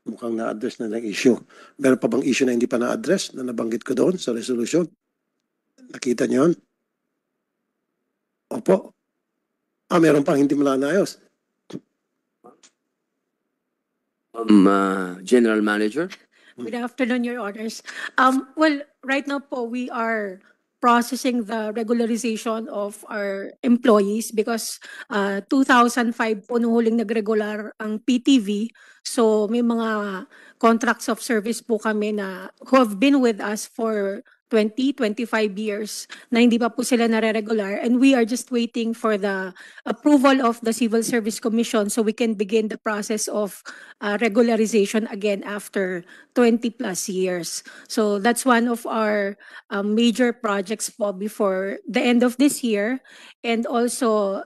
mukhang na-address na ng issue. Meron pa bang issue na hindi pa na-address na nabanggit ko doon sa resolution? Nakita niyo yun? Opo. Meron pang hindi mo naayos. General Manager. Good afternoon, Your Honors. Well, right now po, we are processing the regularization of our employees because 2005 po nung huling nagregular ang PTV. So may mga contracts of service po kami na who have been with us for 25 years na hindi pa po sila nare-regular, and we are just waiting for the approval of the Civil Service Commission so we can begin the process of regularization again after 20 plus years. So that's one of our major projects po before the end of this year. And also,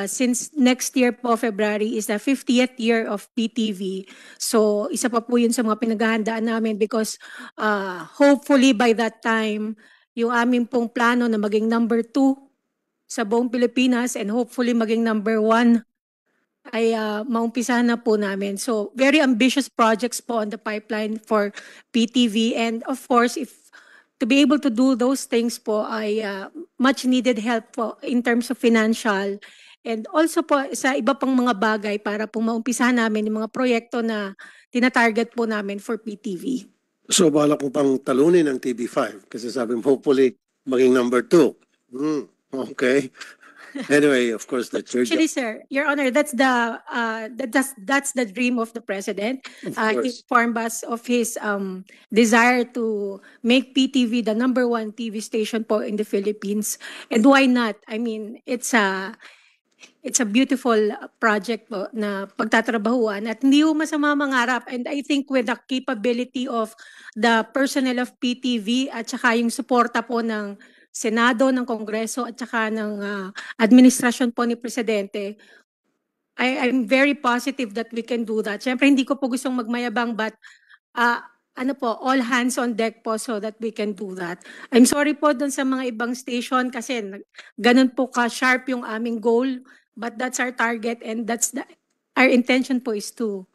since next year po, February, is the 50th year of PTV. So isa pa po yun sa mga pinaghahandaan namin because hopefully by that time, yung aming pong plano na maging number 2 sa buong Pilipinas and hopefully maging number 1 ay maumpisahan na po namin. So very ambitious projects po on the pipeline for PTV, and of course, if to be able to do those things po ay much needed help po in terms of financial and also po sa iba pang mga bagay para po maumpisahan namin yung mga proyekto na tinatarget po namin for PTV. So bala po pang talunin ng TV5 kasi sabi mo hopefully maging number 2. Okay. Anyway, of course, that's your Actually, job. sir, Your Honor, that's the dream of the president. Of He course. informed us of his desire to make PTV the number 1 TV station po in the Philippines. And why not? I mean, it's a beautiful project po na pagtatrabahuan at hindi mo masama mangarap, and I think with the capability of the personnel of PTV at saka yung suporta po ng Senado, ng Kongreso at saka ng administrasyon po ni Presidente, I'm very positive that we can do that. Siyempre hindi ko po gustong magmayabang, but all hands on deck po so that we can do that. I'm sorry po dun sa mga ibang station kasi ganun po ka-sharp yung aming goal, but that's our target, and our intention po is to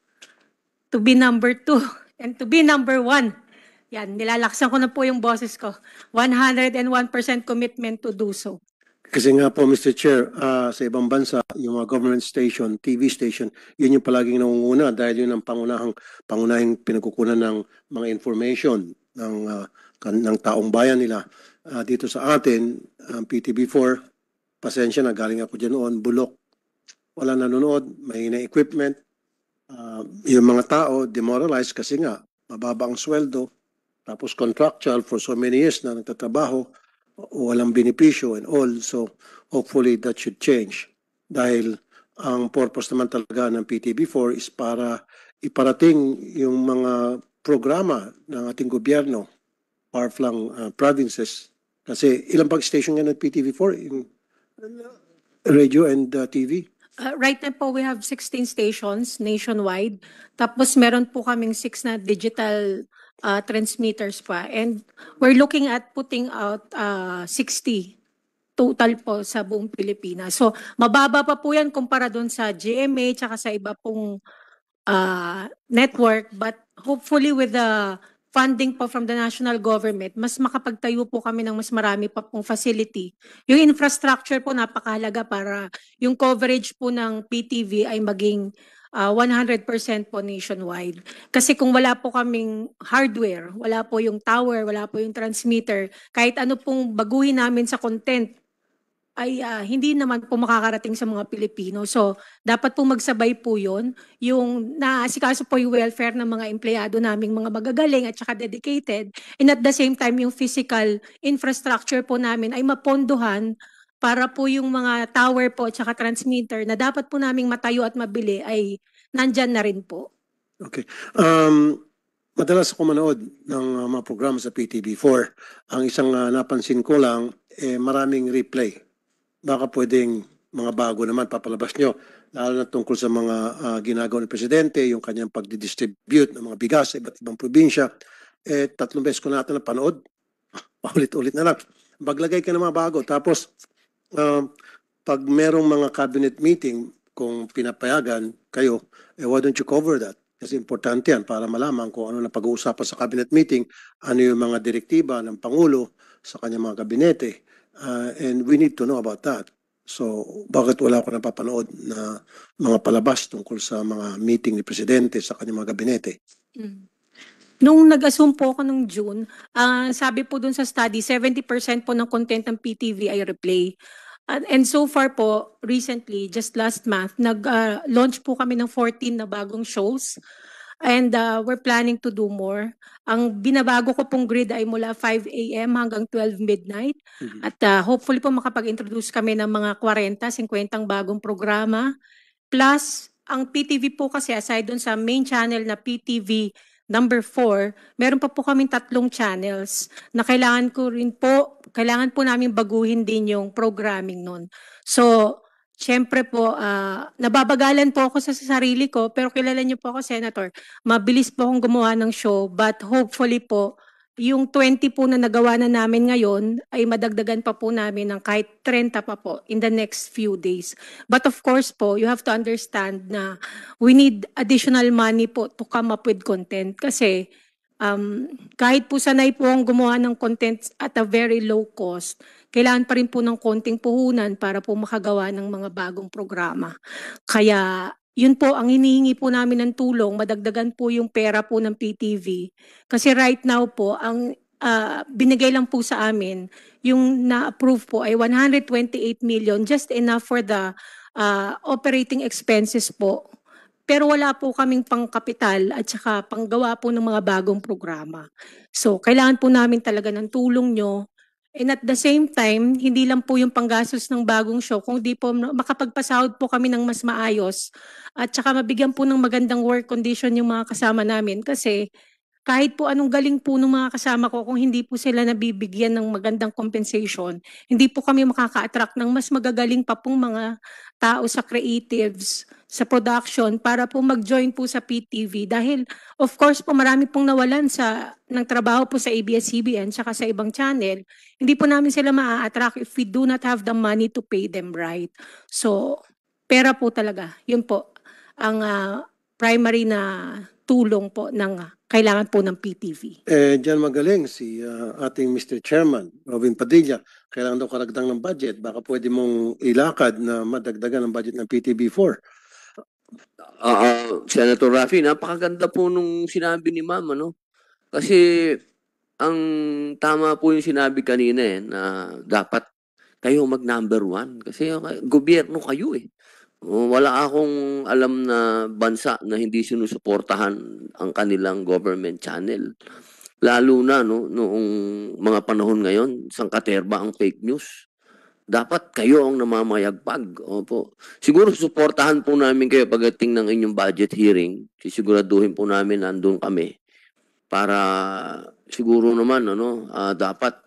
be number 2 and to be number 1. Yan, nilalaksan ko na po yung boses ko. 101% commitment to do so. Kasi nga po, Mr. Chair, sa ibang bansa, yung mga government station, TV station, yun yung palaging nangunguna dahil yun ang pangunahing pinagkukunan ng mga information ng taong bayan nila. Dito sa atin, PTV4, pasensya na, galing ako dyan noon, bulok. Wala nanonood, may equipment. Yung mga tao, demoralized kasi nga, mababa ang sweldo, tapos contractual for so many years na nagtatrabaho, walang benepisyo and all. So hopefully that should change. Dahil ang purpose naman talaga ng PTV4 is para iparating yung mga programa ng ating gobyerno, far-flung provinces. Kasi ilang pag station nga ng PTV4 in radio and TV? Right now po, we have 16 stations nationwide. Tapos meron po kaming 6 na digital transmitters pa. And we're looking at putting out 60 total po sa buong Pilipinas. So mababa pa po yan kumpara doon sa GMA tsaka sa iba pong network. But hopefully with the funding po from the national government, mas makapagtayo po kami ng mas marami pa pong facility. Yung infrastructure po napakahalaga para yung coverage po ng PTV ay maging 100% po nationwide. Kasi kung wala po kaming hardware, wala po yung tower, wala po yung transmitter, kahit ano pong baguhin namin sa content, ay hindi naman po makakarating sa mga Pilipino. So, dapat po magsabay po yun. Yung naasikaso po yung welfare ng mga empleyado naming mga magagaling at saka dedicated. And at the same time, yung physical infrastructure po namin ay mapondohan para po yung mga tower po at saka transmitter na dapat po naming matayo at mabili ay nandyan na rin po. Okay. Madalas ako manood ng mga programa sa PTV4. Ang isang napansin ko lang, maraming replay. Baka pwedeng mga bago naman papalabas nyo, lalo na tungkol sa mga ginagawa ng Presidente, yung kanyang pagdidistribute ng mga bigas sa iba't ibang probinsya. 3 beses ko natin na panood. Paulit-ulit na lang. Maglagay ka ng mga bago. Tapos, pag merong mga cabinet meeting, kung pinapayagan kayo, why don't you cover that? Kasi importante yan para malaman kung ano na pag-uusapan sa cabinet meeting, ano yung mga direktiba ng Pangulo sa kanyang mga gabinete. And we need to know about that. So, bakit wala ako napapanood na mga palabas tungkol sa mga meeting ni Presidente sa kanyang mga gabinete? Nung nag-assume po ako nung June, sabi po dun sa study, 70% po ng content ng PTV ay replay. And so far po, recently, just last month, nag-launch po kami ng 14 na bagong shows. And we're planning to do more. Ang binabago ko pong grid ay mula 5 a.m. hanggang 12 midnight. At hopefully po makapag-introduce kami ng mga 40, 50 bagong programa. Plus, ang PTV po kasi aside dun sa main channel na PTV number 4, meron pa po kaming 3 channels na kailangan po namin baguhin din yung programming nun. So, syempre po, nababagalan po ako sa sarili ko, pero kilala niyo po ako, Senator. Mabilis po akong gumawa ng show, but hopefully po, yung 20 po na nagawa na namin ngayon, ay madagdagan pa po namin ng kahit 30 pa po in the next few days. But of course po, you have to understand na we need additional money po to come up with content kasi kahit po sanay po ang gumawa ng content at a very low cost, kailangan pa rin po ng konting puhunan para po makagawa ng mga bagong programa. Kaya yun po ang hinihingi po namin ng tulong, madagdagan po yung pera po ng PTV. Kasi right now po, ang binigay lang po sa amin, yung na-approve po ay 128 million, just enough for the operating expenses po. Pero wala po kaming pangkapital at saka panggawa po ng mga bagong programa. So, kailangan po namin talaga ng tulong nyo. And at the same time, hindi lang po yung panggastos ng bagong show, kundi po makapagpasahod po kami ng mas maayos at saka mabigyan po ng magandang work condition yung mga kasama namin kasi kahit po anong galing po ng mga kasama ko, kung hindi po sila nabibigyan ng magandang compensation, hindi po kami makaka-attract ng mas magagaling pa pong mga tao sa creatives, sa production, para po mag-join po sa PTV. Dahil, of course po, marami pong nawalan ng trabaho po sa ABS-CBN saka sa ibang channel. Hindi po namin sila maa-attract if we do not have the money to pay them right. So, pera po talaga. Yun po ang primary na tulong po ng kailangan po ng PTV. Diyan magaling si ating Mr. Chairman, Robin Padilla. Kailangan daw karagdag ng budget. Baka pwede mong ilakad na madagdagan ng budget ng PTB4. Senator Rafi, napakaganda po nung sinabi ni Ma'am, ano? Kasi ang tama po yung sinabi kanina na dapat kayo mag-number 1 kasi gobyerno kayo eh. Wala akong alam na bansa na hindi sinusuportahan ang kanilang government channel. Lalo na noong mga panahon ngayon, sangkaterba ang fake news. Dapat kayo ang namamayagpag. Opo. Siguro suportahan po namin kayo pagdating ng inyong budget hearing. Sisiguraduhin po namin nandun kami. Para siguro naman dapat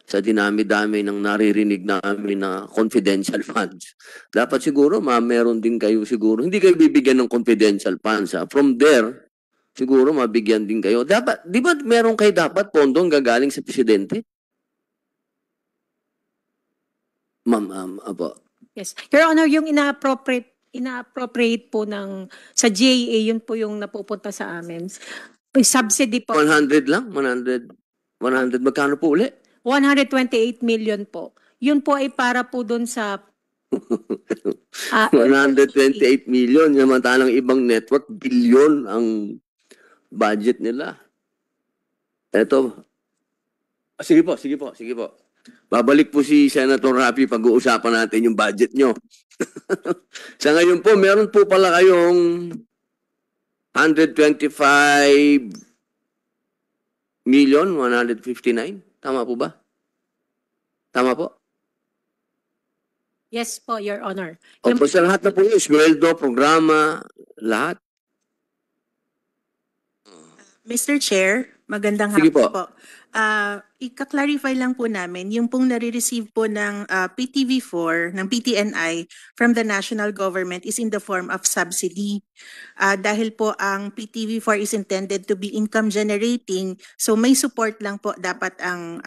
sa dinami-dami ng naririnig namin na confidential funds. Dapat siguro meron din kayo siguro. Hindi kayo bibigyan ng confidential funds. From there, siguro mabigyan din kayo. Dapat, di ba meron kayo dapat pondong gagaling sa presidente? Ma'am, apo. Yes. Your Honor, yung ina-appropriate po sa GAA, yun po yung napupunta sa amin. Subsidy po. 100 lang? 100 magkano po uli? 128 million po. Yun po ay para po doon sa 128 million. Samantalang ibang network, billion ang budget nila. Eto. Sige po. Babalik po si Senator Rafi pag-uusapan natin yung budget nyo. Sa ngayon po, meron po pala kayong 125,159,000. Tama po ba? Tama po? Yes po, Your Honor. Opo, sa lahat na po yun, sweldo, programa, lahat. Mr. Chair, magandang Sige hapon po. po. Ika-clarify lang po namin, yung pong nare-receive po ng PTV4, ng PTNI from the national government is in the form of subsidy. Dahil po ang PTV4 is intended to be income generating, so may support lang po dapat ang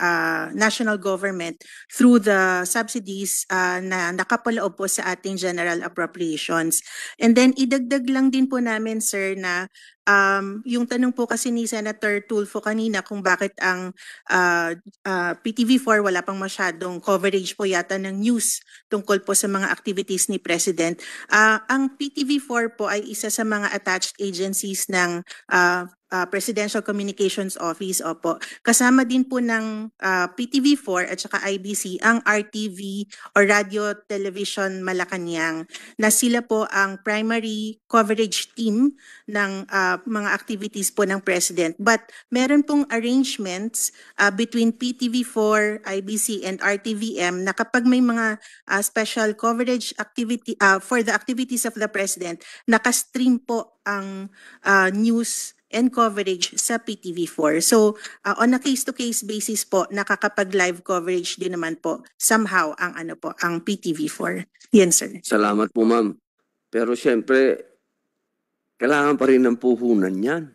national government through the subsidies na nakapaloob po sa ating general appropriations. And then idagdag lang din po namin, sir, na Yung tanong po kasi ni Senator Tulfo kanina kung bakit ang PTV4 wala pang masyadong coverage po yata ng news tungkol po sa mga activities ni President. Ang PTV4 po ay isa sa mga attached agencies ng Presidential Communications Office, opo. Kasama din po ng PTV4 at saka IBC ang RTV o Radio Television Malacanang na sila po ang primary coverage team ng mga activities po ng President. But meron pong arrangements between PTV4, IBC and RTVM na kapag may mga special coverage activity for the activities of the President, nakastream po ang news and coverage sa PTV4. So, on a case-to-case basis po, nakakapag-live coverage din naman po somehow ang ang PTV4. Yan, sir. Salamat po, ma'am. Pero siyempre, kailangan pa rin ng puhunan yan.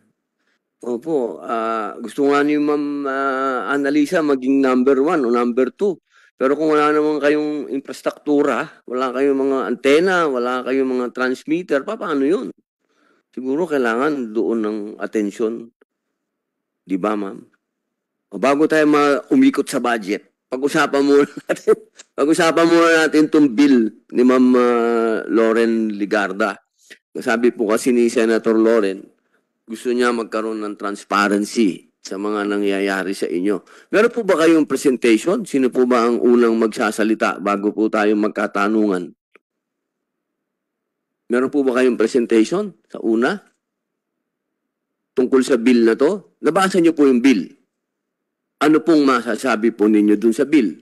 Opo, gusto nga ni Ma'am Annalisa maging number 1 o number 2. Pero kung wala naman kayong infrastruktura, wala kayong mga antena, wala kayong mga transmitter, paano yun? Siguro kailangan doon ng atensyon. Di ba, ma'am? O bago tayo umikot sa budget, pag-usapan muna natin itong bill ni Ma'am Loren Ligarda. Sabi po kasi ni Senator Loren, gusto niya magkaroon ng transparency sa mga nangyayari sa inyo. Meron po ba kayong presentation? Sino po ba ang unang magsasalita bago po tayo magkatanungan? Meron po ba kayong presentation sa una? Tungkol sa bill na to? Nabasa niyo po yung bill. Ano pong masasabi po ninyo dun sa bill?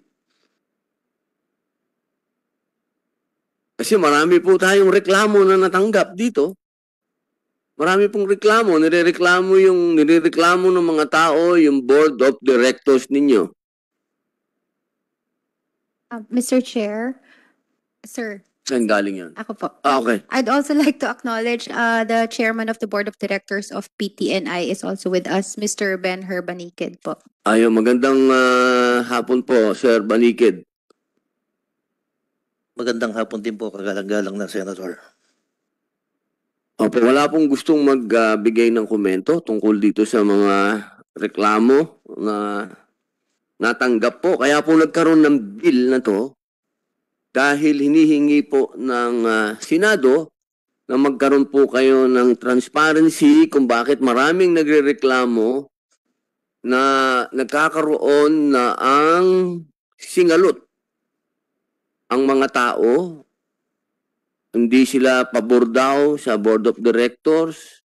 Kasi marami po tayong reklamo na natanggap dito. Marami pong reklamo. Nirereklamo ng mga tao yung board of directors ninyo. Mr. Chair, sir, Saan galing yan? ako po. Okay. I'd also like to acknowledge the chairman of the board of directors of PTNI is also with us, Mr. Ben Herbanikid po. Magandang hapon po, Sir Banikid. Magandang hapon din po, kagalang-galang na Senator. Opo, wala pong gustong magbigay ng komento tungkol dito sa mga reklamo na natanggap po. Kaya po nagkaroon ng bill na to dahil hinihingi po ng Senado na magkaroon po kayo ng transparency kung bakit maraming nagrereklamo na nagkakaroon na ang singalot ang mga tao. Hindi sila pabor daw sa board of directors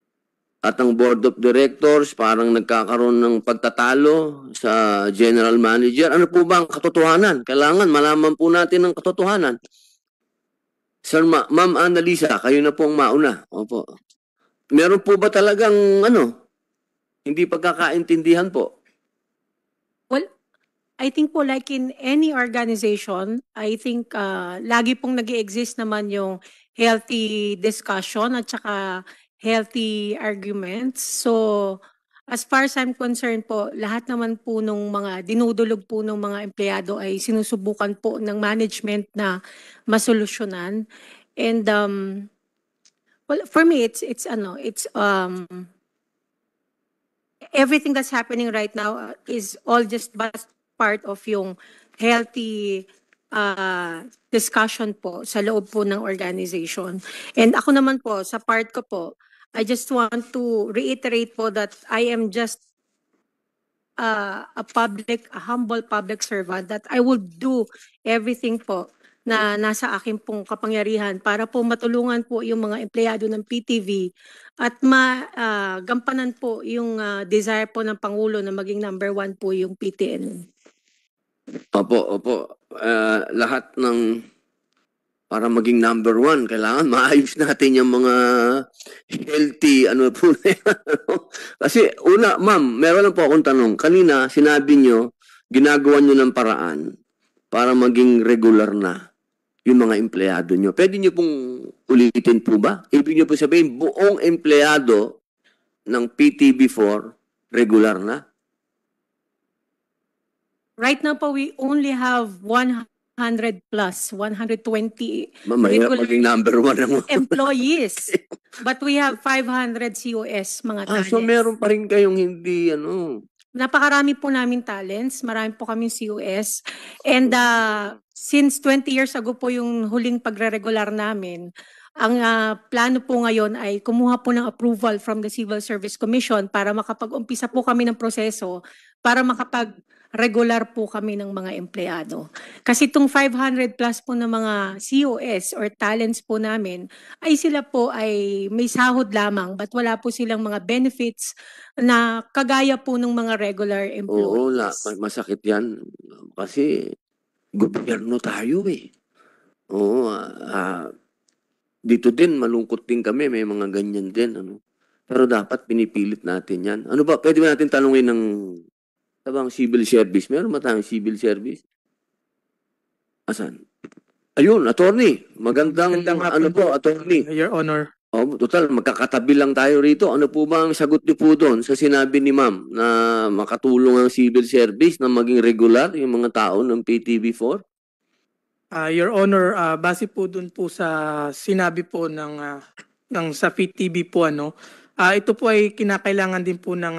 at ang board of directors parang nagkakaroon ng pagtatalo sa general manager. Ano po ba ang katotohanan? Kailangan malaman po natin ang katotohanan. Sir, Ma'am Annalisa, kayo na po ang mauna. Opo. Meron po ba talagang hindi pagkakaintindihan po? Well, I think po like in any organization, I think lagi pong nag-i-exist naman yung healthy discussion at saka healthy arguments. So, as far as I'm concerned po, lahat naman po nung mga dinudulog po ng mga empleyado ay sinusubukan po ng management na masolusyonan. And well, for me it's everything that's happening right now is all just part of yung healthy discussion po sa loob po ng organization. And ako naman po, sa part ko po, I just want to reiterate po that I am just a humble public servant, that I will do everything po na nasa akin pong kapangyarihan para po matulungan po yung mga empleyado ng PTV at magampanan po yung desire po ng Pangulo na maging number 1 po yung PTN. Opo. Lahat ng para maging number 1, kailangan maayos natin yung mga healthy, po na yan. Kasi una, ma'am, meron lang po akong tanong. Kanina, sinabi nyo, ginagawa nyo ng paraan para maging regular na yung mga empleyado nyo. Pwede nyo pong ulitin po ba? Ibig nyo po sabihin, buong empleyado ng PTV4 regular na? Right now po, we only have 100 100 plus, 120 Mahirap regular maging number one ng mga. employees. But we have 500 COS, mga So talents. meron pa rin kayong hindi, ano. Napakarami po namin talents, marami po kaming COS. And since 20 years ago po yung huling pagre-regular namin, ang plano po ngayon ay kumuha po ng approval from the Civil Service Commission para makapag-umpisa po kami ng proseso para makapag-regular po kami ng mga empleyado. Kasi itong 500 plus po ng mga COS or talents po namin, ay sila po ay may sahod lamang but wala po silang mga benefits na kagaya po ng mga regular Oo, employees. masakit yan. Kasi gobyerno tayo eh. Oo, dito din, malungkot din kami. May mga ganyan din. Ano. Pero dapat pinipilit natin yan. Ano ba, pwede ba natin tanungin ng tabang civil service? Meron ba tayong civil service? Asan? Ayun, attorney. Magandang ano po, attorney. Your Honor. Oh, total, magkakatabi lang tayo rito. Ano po ba ang sagot niyo po doon sa sinabi ni ma'am na makatulong ang civil service na maging regular yung mga tao ng PTV4? Your Honor, base po dun po sa sinabi po ng sa PTV po ito po ay kinakailangan din po ng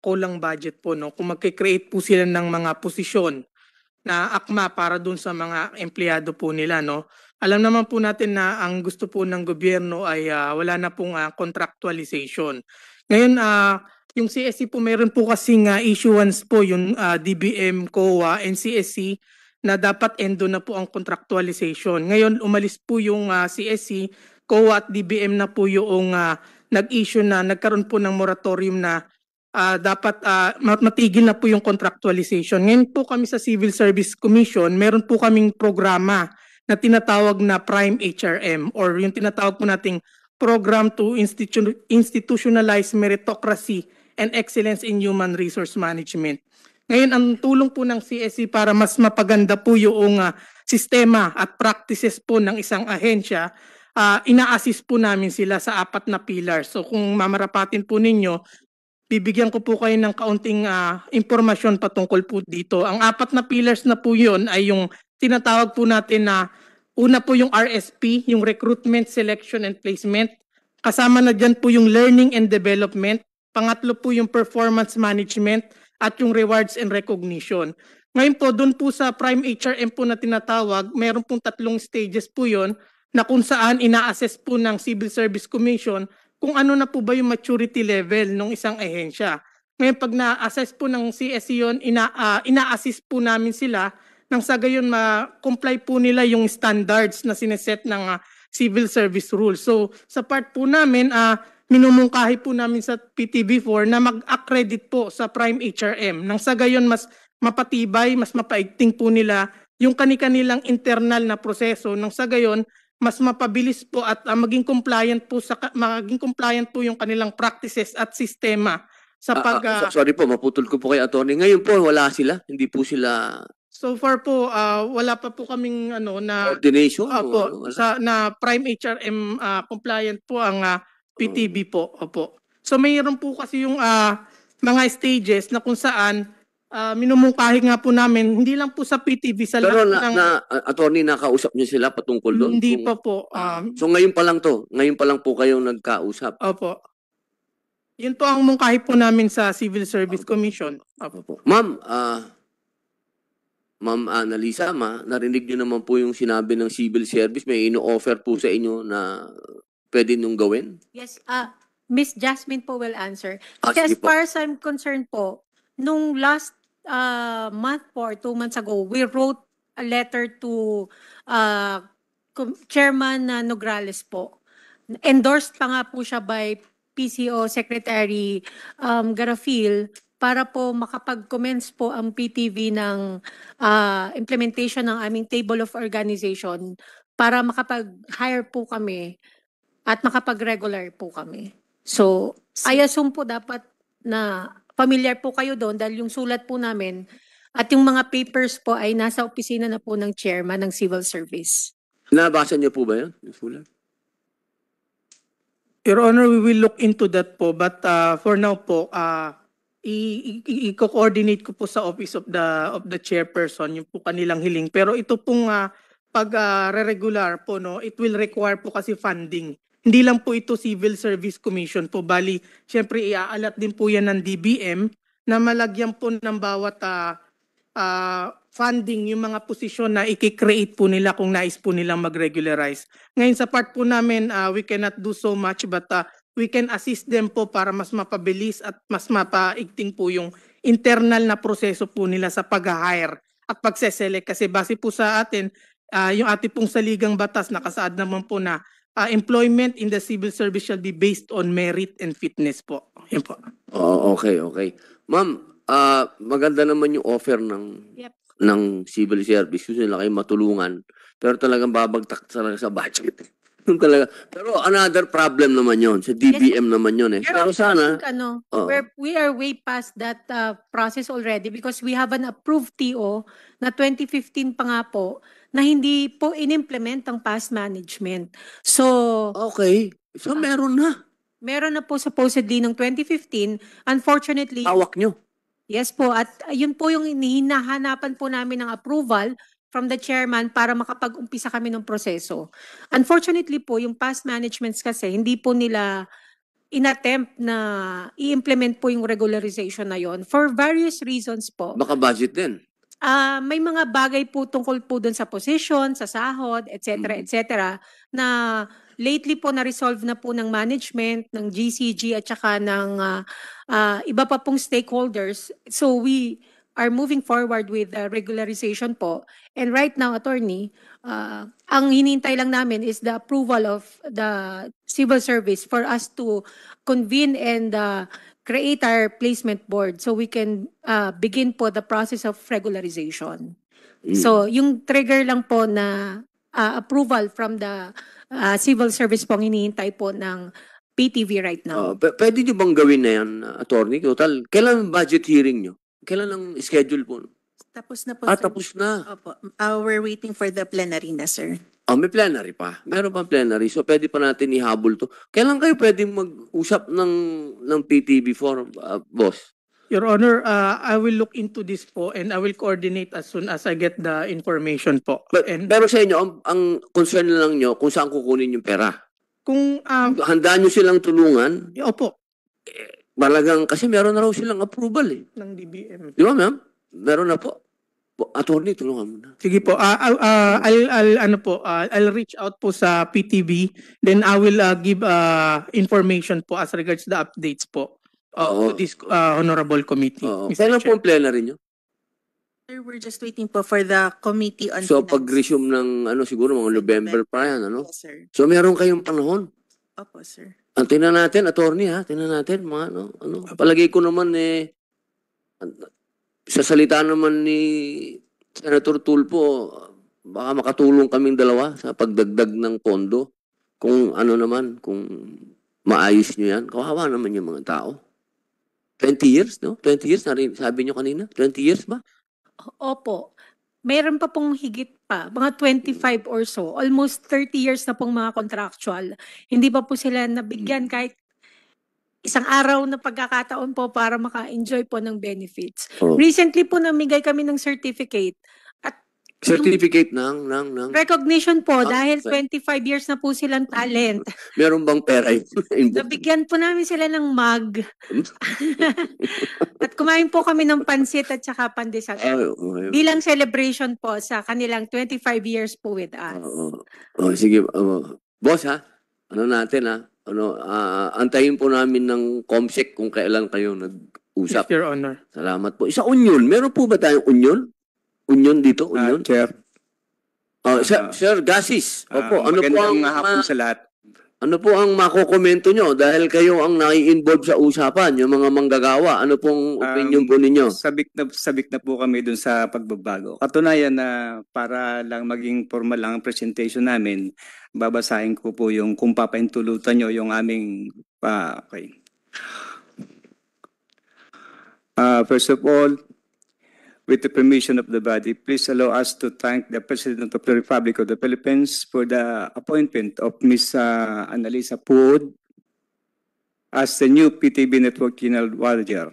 kulang budget po kung magke-create po sila ng mga posisyon na akma para dun sa mga empleyado po nila Alam naman po natin na ang gusto po ng gobyerno ay wala na pong contractualization. Ngayon yung CSC po meron po kasing issuance po yung DBM, COA, NCSC na dapat endo na po ang contractualization. Ngayon, umalis po yung CSC, COA at DBM na po yung nag-issue na, nagkaroon po ng moratorium na dapat matigil na po yung contractualization. Ngayon po kami sa Civil Service Commission, meron po kaming programa na tinatawag na Prime HRM or yung tinatawag po nating Program to Institutionalize Meritocracy and Excellence in Human Resource Management. Ngayon, ang tulong po ng CSC para mas mapaganda po yung sistema at practices po ng isang ahensya, ina-assist po namin sila sa 4 na pillars. So kung mamarapatin po ninyo, bibigyan ko po kayo ng kaunting impormasyon patungkol po dito. Ang 4 na pillars na po yun ay yung tinatawag po natin na una po yung RSP, yung Recruitment, Selection, and Placement. Kasama na dyan po yung Learning and Development. Pangatlo po yung Performance Management at yung Rewards and Recognition. Ngayon po, doon po sa Prime HRM po na tinatawag, meron pong 3 stages po yon na kung saan ina-assess po ng Civil Service Commission kung ano na po ba yung maturity level ng isang ahensya. Ngayon, pag na-assess po ng CSC yun, ina-assist po namin sila nang sa gayon ma-comply po nila yung standards na sineset ng Civil Service Rules. So, sa part po namin, minumungkahi po namin sa PTV4 na mag-accredit po sa Prime HRM. Nang sa gayon mas mapatibay, mas mapaigting po nila yung kanilang internal na proseso. Nang sa gayon mas mapabilis po at maging compliant po yung kanilang practices at sistema sa sorry po, maputol ko po kay attorney. Ngayon po wala sila, hindi po sila So far po wala pa po kaming na coordination. Opo, na Prime HRM compliant po ang PTV po. Opo. So mayroon po kasi yung mga stages na kung saan minumungkahi nga po namin, hindi lang po sa PTV, sa Pero lahat ng... attorney, nakausap niyo sila patungkol doon? Hindi pa po. So ngayon pa lang to? Ngayon pa lang po kayong nagkausap? Opo. Yun po ang mungkahi po namin sa Civil Service Commission. Opo. Ma'am Annalisa, narinig niyo naman po yung sinabi ng civil service. May ino-offer po sa inyo na pwede niyong gawin? Yes, Miss Jasmine po will answer. Sige As po. far as I'm concerned po, nung last month po or 2 months ago, we wrote a letter to Chairman Nograles po. Endorsed pa nga po siya by PCO Secretary Garafil para po makapag-commence po ang PTV ng implementation ng aming Table of Organization para makapag-hire po kami at makapag-regular po kami. So, I assume po dapat na familiar po kayo doon dahil yung sulat po namin at yung mga papers po ay nasa opisina na po ng chairman ng Civil Service. Nabasa niyo po ba yun? Yung sulat? Your Honor, we will look into that po. But for now po, i-coordinate ko po sa office of the chairperson yung po kanilang hiling. Pero ito pong re-regular po, no, it will require po kasi funding. Hindi lang po ito Civil Service Commission po, bali syempre iaalat din po yan ng DBM na malagyan po ng bawat funding yung mga posisyon na i-create po nila kung nais po nilang mag-regularize. Ngayon sa part po namin, we cannot do so much but we can assist them po para mas mapabilis at mas mapaigting po yung internal na proseso po nila sa pag-hire at pagseselect. Kasi base po sa atin, yung ating pong saligang batas nakasaad naman po na employment in the civil service shall be based on merit and fitness po. Yun po. Oh, okay. Ma'am, maganda naman yung offer ng Yep. ng civil service. Gusto nila kayo matulungan. Pero talagang babagtak talaga sa budget. Yun talaga. Pero another problem naman yon sa DBM naman yon eh. Pero sana, oo. We are way past that process already because we have an approved TO na 2015 pa nga po na hindi po in-implement ang past management. So, Okay. So meron na. meron na po supposedly ng 2015. Unfortunately, Hawak nyo. yes po, at yun po yung hinahanapan po namin ng approval from the chairman para makapag-umpisa kami ng proseso. Unfortunately po, yung past managements kasi, hindi po nila inattempt na i-implement po yung regularization na yon for various reasons po. Baka budget din. May mga bagay po tungkol po dun sa position, sa sahod, etc. na lately po na-resolve na po ng management, ng GCG at saka ng iba pa pong stakeholders. So we are moving forward with regularization po. And right now, attorney, ang hinintay lang namin is the approval of the civil service for us to convene and create our placement board so we can begin po the process of regularization. So yung trigger lang po na approval from the civil service po ang hinihintay po ng PTV right now. Pwede nyo bang gawin na yan, attorney? Total, kailan ang budget hearing nyo? Kailan ang schedule po? Tapos na po, sir. Tapos na. Opo. We're waiting for the plenary na, sir. May plenary pa. Meron pang plenary. So, pwede pa natin ihabol to. Kailan kayo pwede mag-usap ng PTV4, boss? Your Honor, I will look into this po and I will coordinate as soon as I get the information po. Pero sa inyo, ang concern lang nyo kung saan kukunin yung pera. Kung, Handa nyo silang tulungan. opo, Malagang, kasi meron na raw silang approval eh. ng DBM. Di ba, ma'am? Meron na po. Attorney, tulungan mo na. Sige po, I'll reach out po sa PTV, then I will give information po as regards the updates po to this honorable committee. Mr. Kailan po Chair. ang plenary nyo? Sir, we're just waiting po for the committee on So, finance. pag-resume ng, siguro mga November pa yan, ano? Yes, sir. So, meron kayong panahon. Opo, sir. Tingnan natin, attorney ha, tingnan natin, mga palagay ko naman sa salita naman ni Senator Tulfo, baka makatulong kaming dalawa sa pagdagdag ng pondo. Kung kung maayos nyo yan, kawawa naman yung mga tao. 20 years, no? 20 years, sabi nyo kanina? 20 years ba? Opo. Meron pa pong higit pa, mga 25 or so. Almost 30 years na pong mga contractual. Hindi pa po sila nabigyan kahit isang araw na pagkakataon po para maka-enjoy po ng benefits. Oh. Recently po namigay kami ng certificate. At Certificate ng recognition po Ah, dahil okay. 25 years na po silang talent. meron bang pera involved? Nabigyan po namin sila ng mug. At kumain po kami ng pansit at saka pandesal. Okay. Bilang celebration po sa kanilang 25 years po with us. Sige, boss ha, natin ha, antayin po namin ng COMSEC kung kailan kayo nag-usap. Yes, Your Honor. Salamat po. Isa union, meron po ba tayong union? Union dito, union? Chair, Sir Gasis, opo, ano po ang magandang hapon sa lahat. ano po ang makokomento nyo dahil kayo ang nai-involve sa usapan, yung mga manggagawa, ano pong opinion po ninyo? Sabik na po kami dun sa pagbabago. Katunayan na para lang maging formal lang ang presentation namin, babasahin ko po yung kung papaintulutan nyo yung aming okay. First of all, with the permission of the body, please allow us to thank the President of the Republic of the Philippines for the appointment of Ms. Annalisa Puod as the new PTV Network General Manager,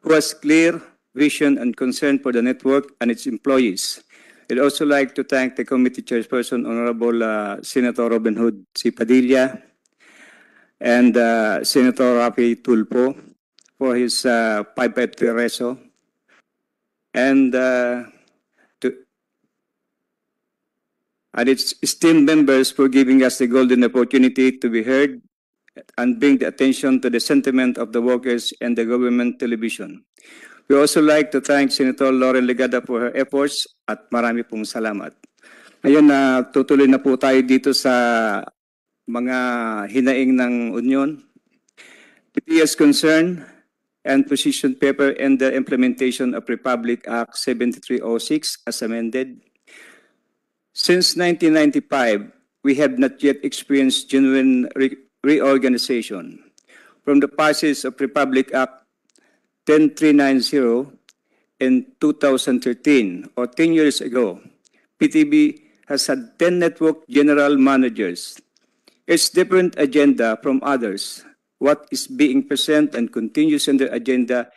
who has clear vision and concern for the network and its employees. I'd also like to thank the committee chairperson, Honorable Senator Robin Hood C. Padilla, and Senator Rafi Tulfo for his 553 reso, and its esteemed members for giving us the golden opportunity to be heard and bring the attention to the sentiment of the workers and the government television. We also like to thank Senator Lauren Legada for her efforts at marami pong salamat. Ngayon tutuloy na po tayo dito sa mga hinaing ng Union. PTE's concern and position paper and the implementation of Republic Act 7306 as amended. Since 1995, we have not yet experienced genuine reorganization. From the passage of Republic Act 10390 in 2013, or 10 years ago, PTB has had 10 network general managers. It's different agenda from others. What is being present and continues in the agenda,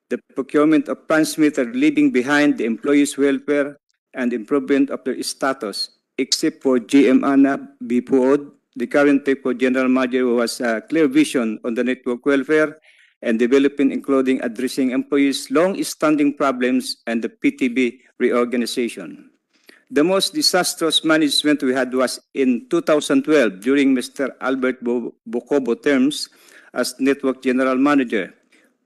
the procurement of transmitter, leaving behind the employees' welfare and improvement of their status, except for GM Ana Bipuod, the current type of general manager who has a clear vision on the network welfare and developing, including addressing employees' long-standing problems and the PTB reorganization. The most disastrous management we had was in 2012 during Mr. Albert Bocobo terms as Network General Manager,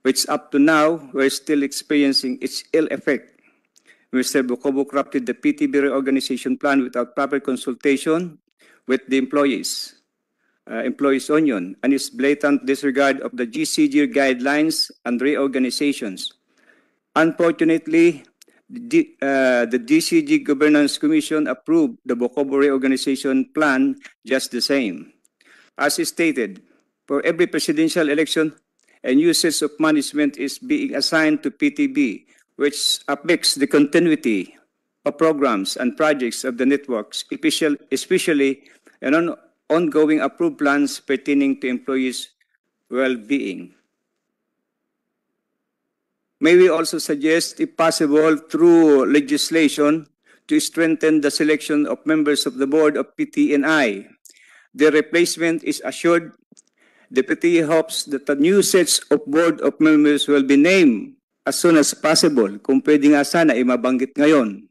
which up to now we're still experiencing its ill effect. Mr. Bocobo crafted the PTB reorganization plan without proper consultation with the employees' union, and its blatant disregard of the GCG guidelines and reorganizations. Unfortunately, the GCG Governance Commission approved the Bocobo reorganization plan just the same. As stated, for every presidential election, a new set of management is being assigned to PTB, which affects the continuity of programs and projects of the networks, especially an ongoing approved plans pertaining to employees' well-being. May we also suggest, if possible, through legislation, to strengthen the selection of members of the board of PTNI. Their replacement is assured. The PTA hopes that the new sets of board of members will be named as soon as possible. Kung pwede nga sana, mabanggit ngayon.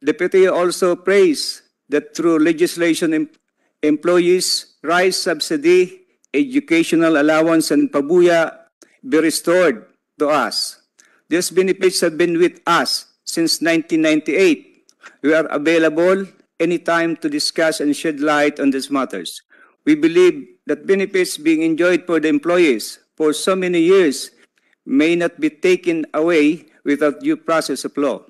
The PTA also prays that through legislation, employees' rise subsidy, educational allowance, and pabuya be restored to us. These benefits have been with us since 1998. We are available anytime to discuss and shed light on these matters. We believe that benefits being enjoyed for the employees for so many years may not be taken away without due process of law.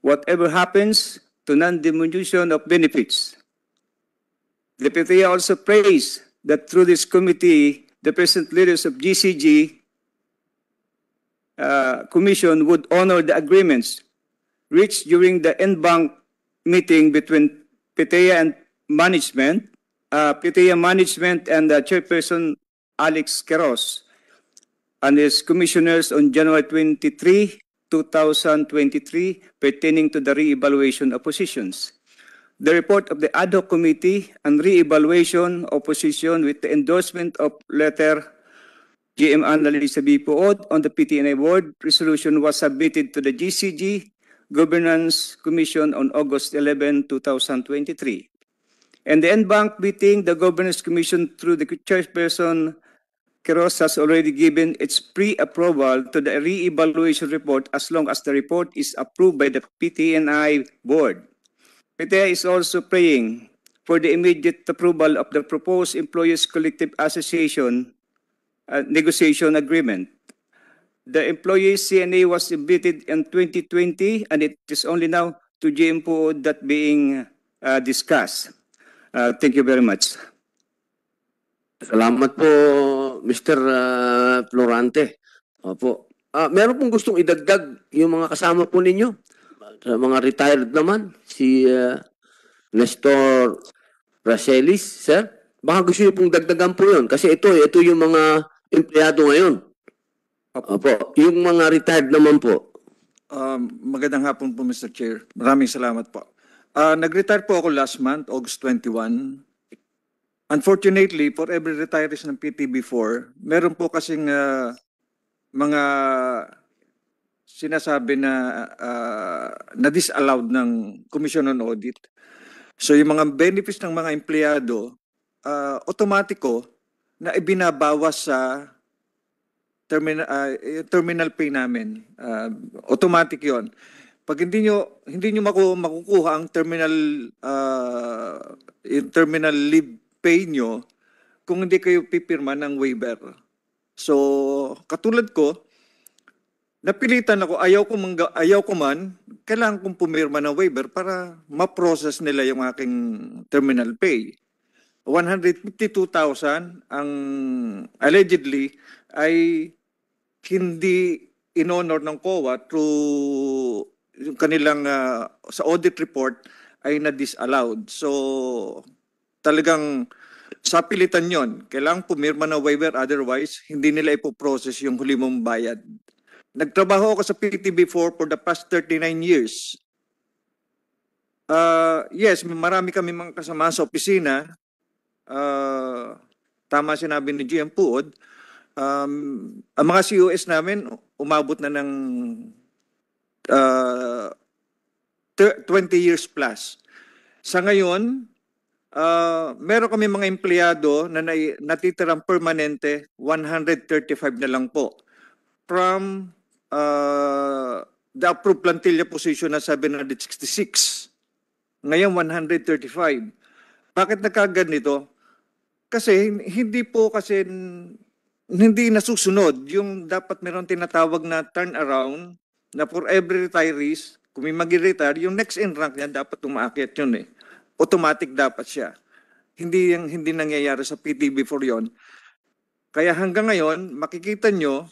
Whatever happens to non-diminution of benefits, the PTA also prays that through this committee, the present leaders of GCG Commission would honor the agreements reached during the NBank meeting between PTA and management, and Chairperson Alex Queiroz and his commissioners on January 23, 2023, pertaining to the re-evaluation of positions. The report of the ad hoc committee and re-evaluation of position with the endorsement of letter GM Annalisa Bipuod on the PTNI board resolution was submitted to the GCG Governance Commission on August 11, 2023. And the NBank meeting, the Governance Commission through the Chairperson Queiroz has already given its pre-approval to the re-evaluation report as long as the report is approved by the PTNI board. PTA is also praying for the immediate approval of the proposed Employees Collective Association negotiation agreement. The employees CNA was submitted in 2020 and it is only now to GMPO that being discussed. Thank you very much. Salamat po, Mr. Florante. Opo. Meron pong gustong idagdag yung mga kasama po ninyo. Sa mga retired naman, si Nestor Racelis, sir. Baka gusto niyo pong dagdagan po yun. Kasi ito yung mga empleyado ngayon. Opo, yung mga retired naman po. Magandang hapon po, Mr. Chair. Maraming salamat po. Nag-retire po ako last month, August 21. Unfortunately, for every retirees ng PTB4, meron po kasing mga sinasabi na disallowed ng Commission on Audit. So yung mga benefits ng mga empleyado, otomatiko na ibinabawas sa terminal pay namin. Automatic yon. Pag hindi nyo makukuha ang terminal leave pay nyo kung hindi kayo pipirma ng waiver. So, katulad ko, napilitan ako, ayaw ko man, kailangan kong pumirma ng waiver para ma-process nila yung aking terminal pay. 152,000 ang allegedly ay hindi in-honor ng COA through yung kanilang sa audit report ay na-disallowed. So, talagang sa pilitan yon, kailangan pumirma ng waiver, otherwise hindi nila ipoprocess yung huli mong bayad. Nagtrabaho ako sa PTB4 for the past 39 years. Yes, marami kami mga kasama sa opisina. Tama sinabi ni GM Puod. Ang mga COS namin umabot na ng 20 years plus. Sa ngayon, meron kami mga empleyado na natitirang permanente, 135 na lang po. From the approved plantilla position na 766. Ngayon, 135. Bakit nagkaganito? Kasi hindi nasusunod yung dapat meron tinatawag na turnaround na for every retirees, kung may mag-retire, yung next in rank niya dapat umaakyat yun eh. Automatic dapat siya. Hindi nangyayari sa PTB4 yon. Kaya hanggang ngayon, makikita nyo,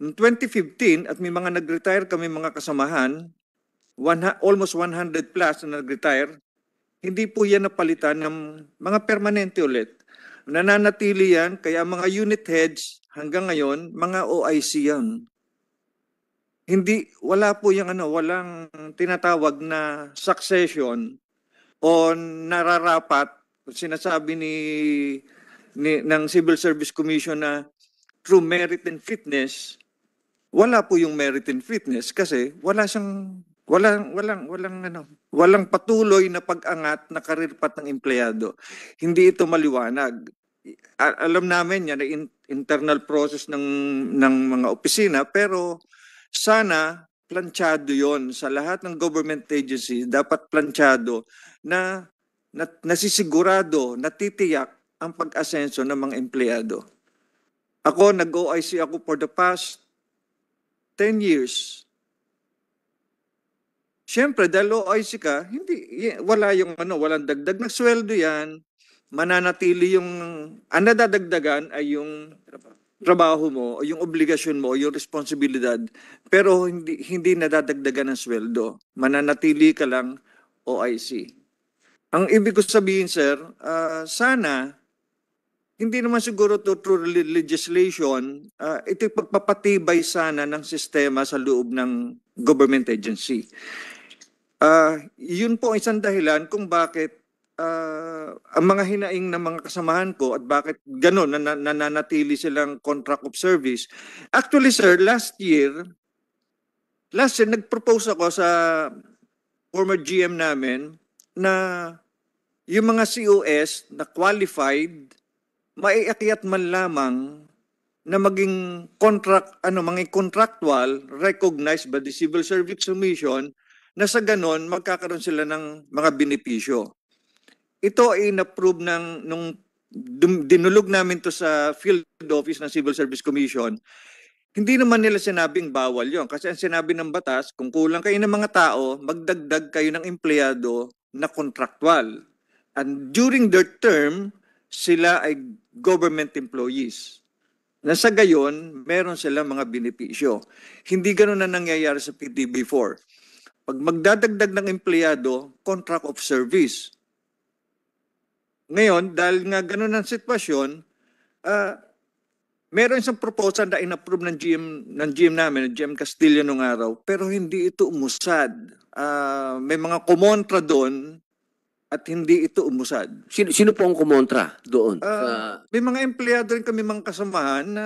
noong 2015 at may mga nag-retire kami mga kasamahan, almost 100 plus na nag-retire, hindi po yan napalitan ng mga permanente ulit. Nananatili yan, kaya mga unit heads hanggang ngayon, mga OIC yan. Wala po yung walang tinatawag na succession o nararapat, sinasabi ng Civil Service Commission na through merit and fitness. Wala po yung merit and fitness kasi walang patuloy na pag-angat na career path ng empleyado. Hindi ito maliwanag. Alam namin yan na internal process ng mga opisina, pero sana planchado yon sa lahat ng government agency. Dapat planchado na nasisigurado, natitiyak ang pag-asenso ng mga empleyado. Ako, nag-OIC ako for the past 10 years. Siyempre, dahil OIC ka, walang dagdag na sweldo yan. Mananatili ang nadadagdagan ay yung trabaho mo, o yung obligasyon mo, o yung responsibilidad. Pero hindi nadadagdagan ng sweldo. Mananatili ka lang OIC. Ang ibig ko sabihin, sir, sana, hindi naman siguro through legislation, ito pagpapatibay sana ng sistema sa loob ng government agency. Yun po isang dahilan kung bakit ang mga hinaing ng mga kasamahan ko at bakit gano'n nananatili silang contract of service. Actually, sir, last year, nag-propose ako sa former GM namin na yung mga COS na qualified, maiakyat man lamang na maging contractual recognized by the Civil Service Commission na sa ganon magkakaroon sila ng mga benepisyo. Ito ay in-approve nung dinulog namin to sa field office ng Civil Service Commission. Hindi naman nila sinabing bawal yon kasi ang sinabi ng batas, kung kulang kayo ng mga tao, magdagdag kayo ng empleyado na contractual. And during their term, sila ay government employees. Na sa gayon, meron silang mga benepisyo. Hindi ganoon na nangyayari sa PTB4. Pag magdadagdag ng empleyado, contract of service. Ngayon, dahil nga ganoon ang sitwasyon, meron isang proposal na in-approve ng GM namin, ng GM Castillo nung araw, pero hindi ito umusad. May mga kumontra doon at hindi ito umusad. Sino po ang kumontra doon? May mga empleyado rin kami, mga kasamahan na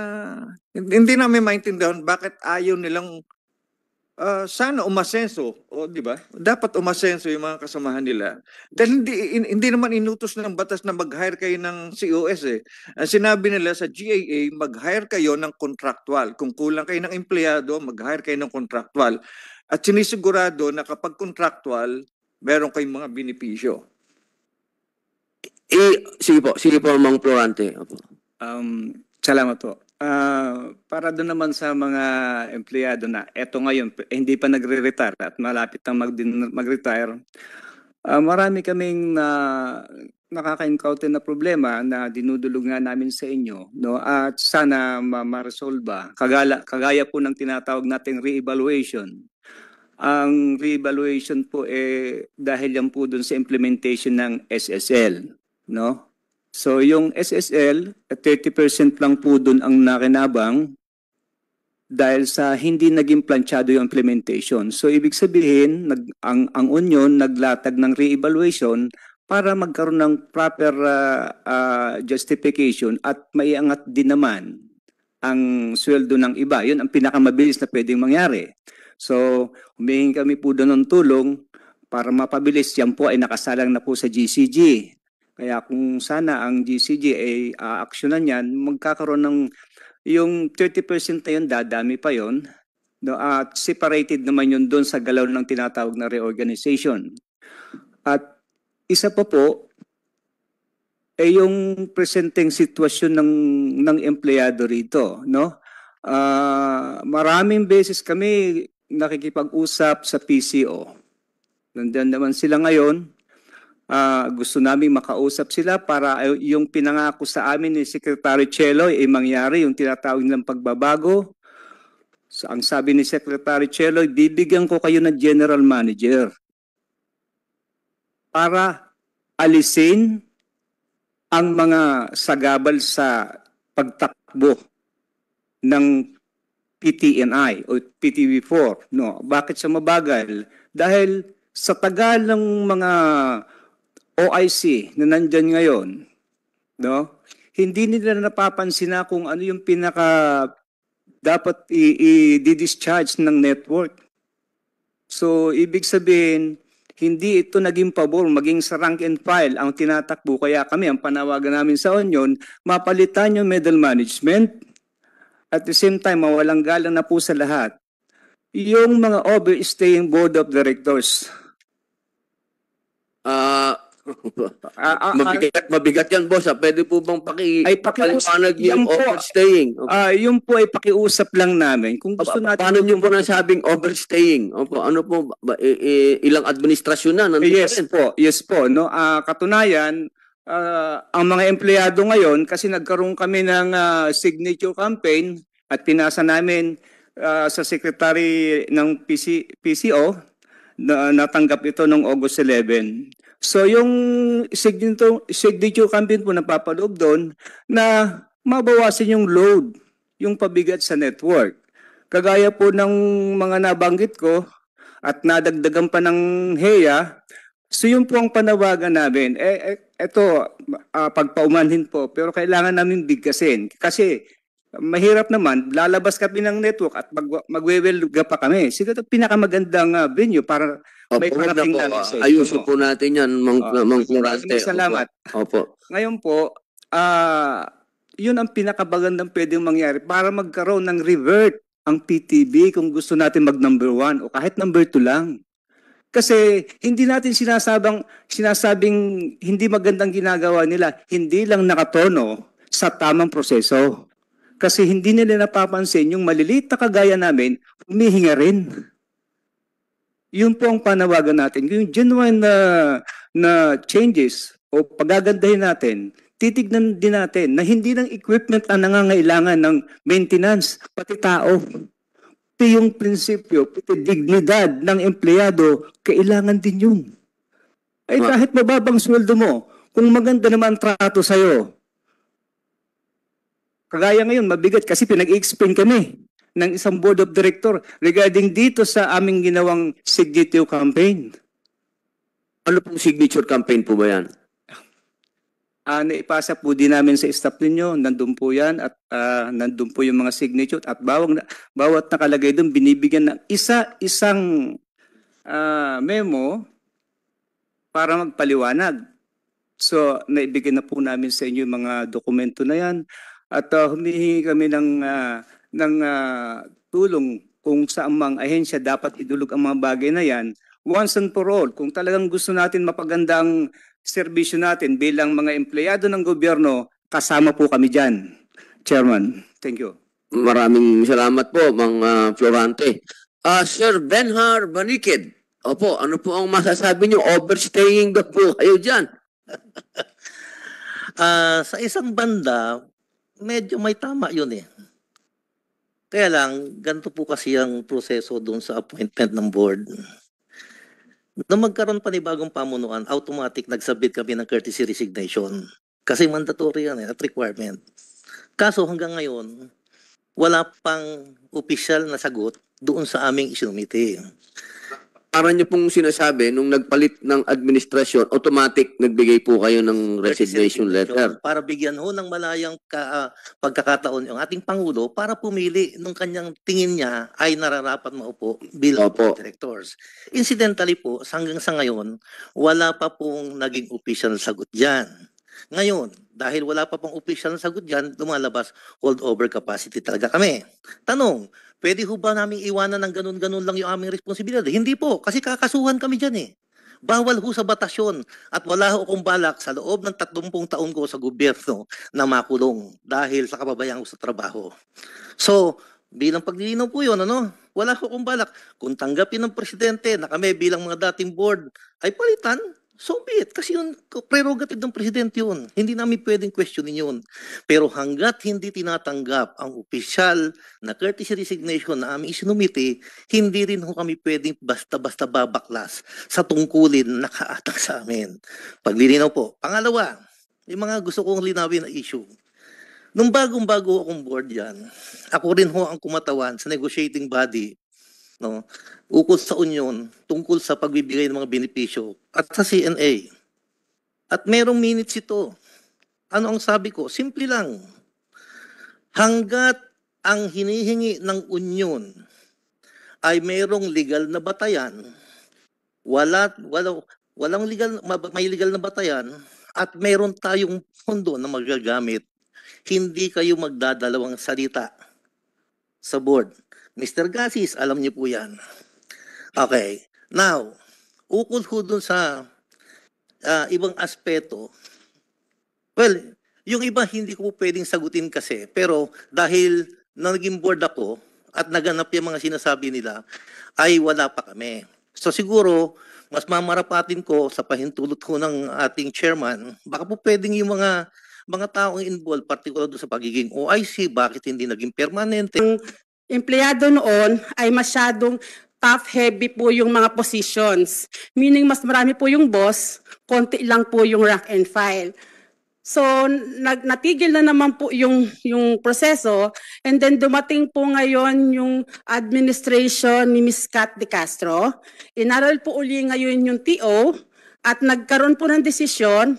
hindi namin maintindihan bakit ayaw nilang sana umasenso, o di ba? Dapat umasenso yung mga kasamahan nila. Dahil hindi naman inutos ng batas na mag-hire kayo ng COS eh. Ang sinabi nila sa GAA, mag-hire kayo ng contractual. Kung kulang kayo ng empleyado, mag-hire kayo ng contractual. At sinisigurado na kapag contractual, meron kayong mga benepisyo. Sige po, Mang Florante. Opo. Salamat po. Para doon naman sa mga empleyado na eto ngayon hindi pa nagre-retire at malapit na mag-retire, marami kaming nakaka-encounter na problema na dinudulog nga namin sa inyo, no? At sana ma-resolve. Kagaya po ng tinatawag nating re-evaluation. Ang re-evaluation po dahil yan po doon sa implementation ng SSL, no? So yung SSL, 30% lang po dun ang nakinabang dahil sa hindi naging planchado yung implementation. So ibig sabihin, ang union naglatag ng re-evaluation para magkaroon ng proper justification at maiangat din naman ang sweldo ng iba. Yun ang pinakamabilis na pwedeng mangyari. So humihingi kami po doon ng tulong para mapabilis. Yan po ay nakasalang na po sa GCG. Kaya kung sana ang GCG ay aaksyonan yan, magkakaroon ng yung 30% na yun, dadami pa yun. No, at separated naman yun doon sa galaw ng tinatawag na reorganization. At isa pa po, yung presenting sitwasyon ng empleyado rito. No? Maraming beses kami nakikipag-usap sa PCO. Nandiyan naman sila ngayon. Gusto namin makausap sila para yung pinangako sa amin ni Secretary Cheloy ay mangyari, yung tinatawag nilang pagbabago. So, ang sabi ni Secretary Cheloy, bibigyan ko kayo ng general manager para alisin ang mga sagabal sa pagtakbo ng PTNI o PTV4. No, bakit siya mabagal? Dahil sa tagal ng mga OIC na nandyan ngayon, no? Hindi nila napapansin na kung ano yung pinaka dapat i-discharge ng network. So, ibig sabihin, hindi ito naging pabor, maging sa rank and file ang tinatakbo. Kaya kami, ang panawagan namin sa Union, mapalitan yung middle management. At the same time, mawalang galang na po sa lahat. Yung mga overstaying board of directors. Mabigat yan, boss. Pwede po bang pakiusapan yung overstaying? Yung po ay pakiusap lang namin. Kung gusto natin... Paano nyo po nasabing overstaying? Ano po, ilang administrasyon na? Yes po. No? Katunayan, ang mga empleyado ngayon, kasi nagkaroon kami ng signature campaign at pinasa namin sa secretary ng PCO, natanggap ito noong August 11. So yung signature campaign po napapaloob doon na mabawasan yung load, yung pabigat sa network. Kagaya po ng mga nabanggit ko at nadagdagan pa ng HEA, so yun po ang panawagan namin. Ito, pagpaumanhin po, pero kailangan namin bigkasin. Kasi mahirap naman, lalabas kami ng network at magwewelga pa kami. Siguro pinakamagandang venue para may parating namin sa ito. Ayusin po natin yan, Mang Florante. Salamat. Opo. Ngayon po, yun ang pinakabagandang pwedeng mangyari para magkaroon ng revert ang PTB kung gusto natin mag number 1 o kahit number 2 lang. Kasi hindi natin sinasabing hindi magandang ginagawa nila, hindi lang nakatono sa tamang proseso. Kasi hindi nila napapansin yung maliliit na kagaya namin, humihinga rin. Yun po ang panawagan natin. Yung genuine na changes o pagagandahin natin, titignan din natin na hindi ng equipment ang nangangailangan ng maintenance, pati tao. Pati yung prinsipyo, pati dignidad ng empleyado, kailangan din yun. Ay kahit mababang sweldo mo, kung maganda naman trato sa'yo, Kagaya ngayon, mabigat kasi pinag-explain kami ng isang board of director regarding dito sa aming ginawang signature campaign. Ano pong signature campaign po ba yan? Naipasa po din namin sa staff ninyo, nandun po yan at nandun po yung mga signature at bawat nakalagay doon binibigyan ng isang memo para magpaliwanag. So naibigay na po namin sa inyo yung mga dokumento na yan at humihingi kami ng tulong kung saan mang ahensya dapat idulog ang mga bagay na yan once and for all. Kung talagang gusto natin mapaganda ang serbisyo natin bilang mga empleyado ng gobyerno, kasama po kami dyan. Chairman, thank you. Maraming salamat po, Mang Florante. Sir Benhar Banikid, opo, ano po ang masasabi niyo? Overstaying daw po kayo dyan. Sa isang banda, medyo may tama yun eh. Kaya lang, ganito po kasi ang proseso doon sa appointment ng board. Nung magkaroon pa ni bagong pamunuan, automatic nagsubmit kami ng courtesy resignation. Kasi mandatory yan at requirement. Kaso hanggang ngayon, wala pang opisyal na sagot doon sa aming isinumite. Para niyo pong sinasabi, nung nagpalit ng administrasyon, automatic nagbigay po kayo ng resignation letter. Para bigyan ho ng malayang pagkakataon yung ating Pangulo para pumili nung kanyang tingin niya ay nararapat maupo bilang directors. Incidentally po, hanggang sa ngayon, wala pa pong naging official na sagot dyan. Ngayon, dahil wala pa pong official na sagot dyan, lumalabas holdover capacity talaga kami. Tanong, pwede ho ba namin iwanan ng ganun-ganun lang yung aming responsibilidad? Hindi po, kasi kakasuhan kami dyan eh. Bawal ho sa batasyon at wala ho akong balak sa loob ng 30 taon ko sa gobyerno na makulong dahil sa kababayang ko sa trabaho. So, bilang paglilinaw po yun, wala ho akong balak. Kung tanggapin ng presidente na kami bilang mga dating board ay palitan, so be it. Kasi yun, prerogative ng presidente yun. Hindi namin pwedeng questionin yun. Pero hanggat hindi tinatanggap ang opisyal na courtesy resignation na aming isinumite, hindi rin ho kami pwedeng basta-basta babaklas sa tungkulin na nakaatang sa amin. Paglilinaw po. Pangalawa, yung mga gusto kong linawin na issue. Nung bagong-bago akong board yan, ako rin ho ang kumatawan sa negotiating body ukol sa union tungkol sa pagbibigay ng mga benepisyo at sa CNA. At merong minutes ito. Ano ang sabi ko? Simple lang. Hanggat ang hinihingi ng union ay merong legal na batayan, walang may legal na batayan at meron tayong pondo na magagamit, hindi kayo magdadalawang salita sa board. Mr. Gasis, alam niyo po yan. Okay. Now, ukol ho dun sa ibang aspeto. Well, yung iba hindi ko pwedeng sagutin kasi. Pero dahil naging board ako at naganap yung mga sinasabi nila, ay wala pa kami. So siguro, mas mamarapatin ko sa pahintulot ko ng ating chairman, baka po pwedeng yung mga taong involved, particular doon sa pagiging OIC, bakit hindi naging permanente. Empleyado noon ay masyadong top-heavy po yung mga positions. Meaning mas marami po yung boss, konti lang po yung rank and file. So natigil na naman po yung proseso and then dumating po ngayon yung administration ni Ms. Kat De Castro. Inaral po uli ngayon yung TO at nagkaroon po ng desisyon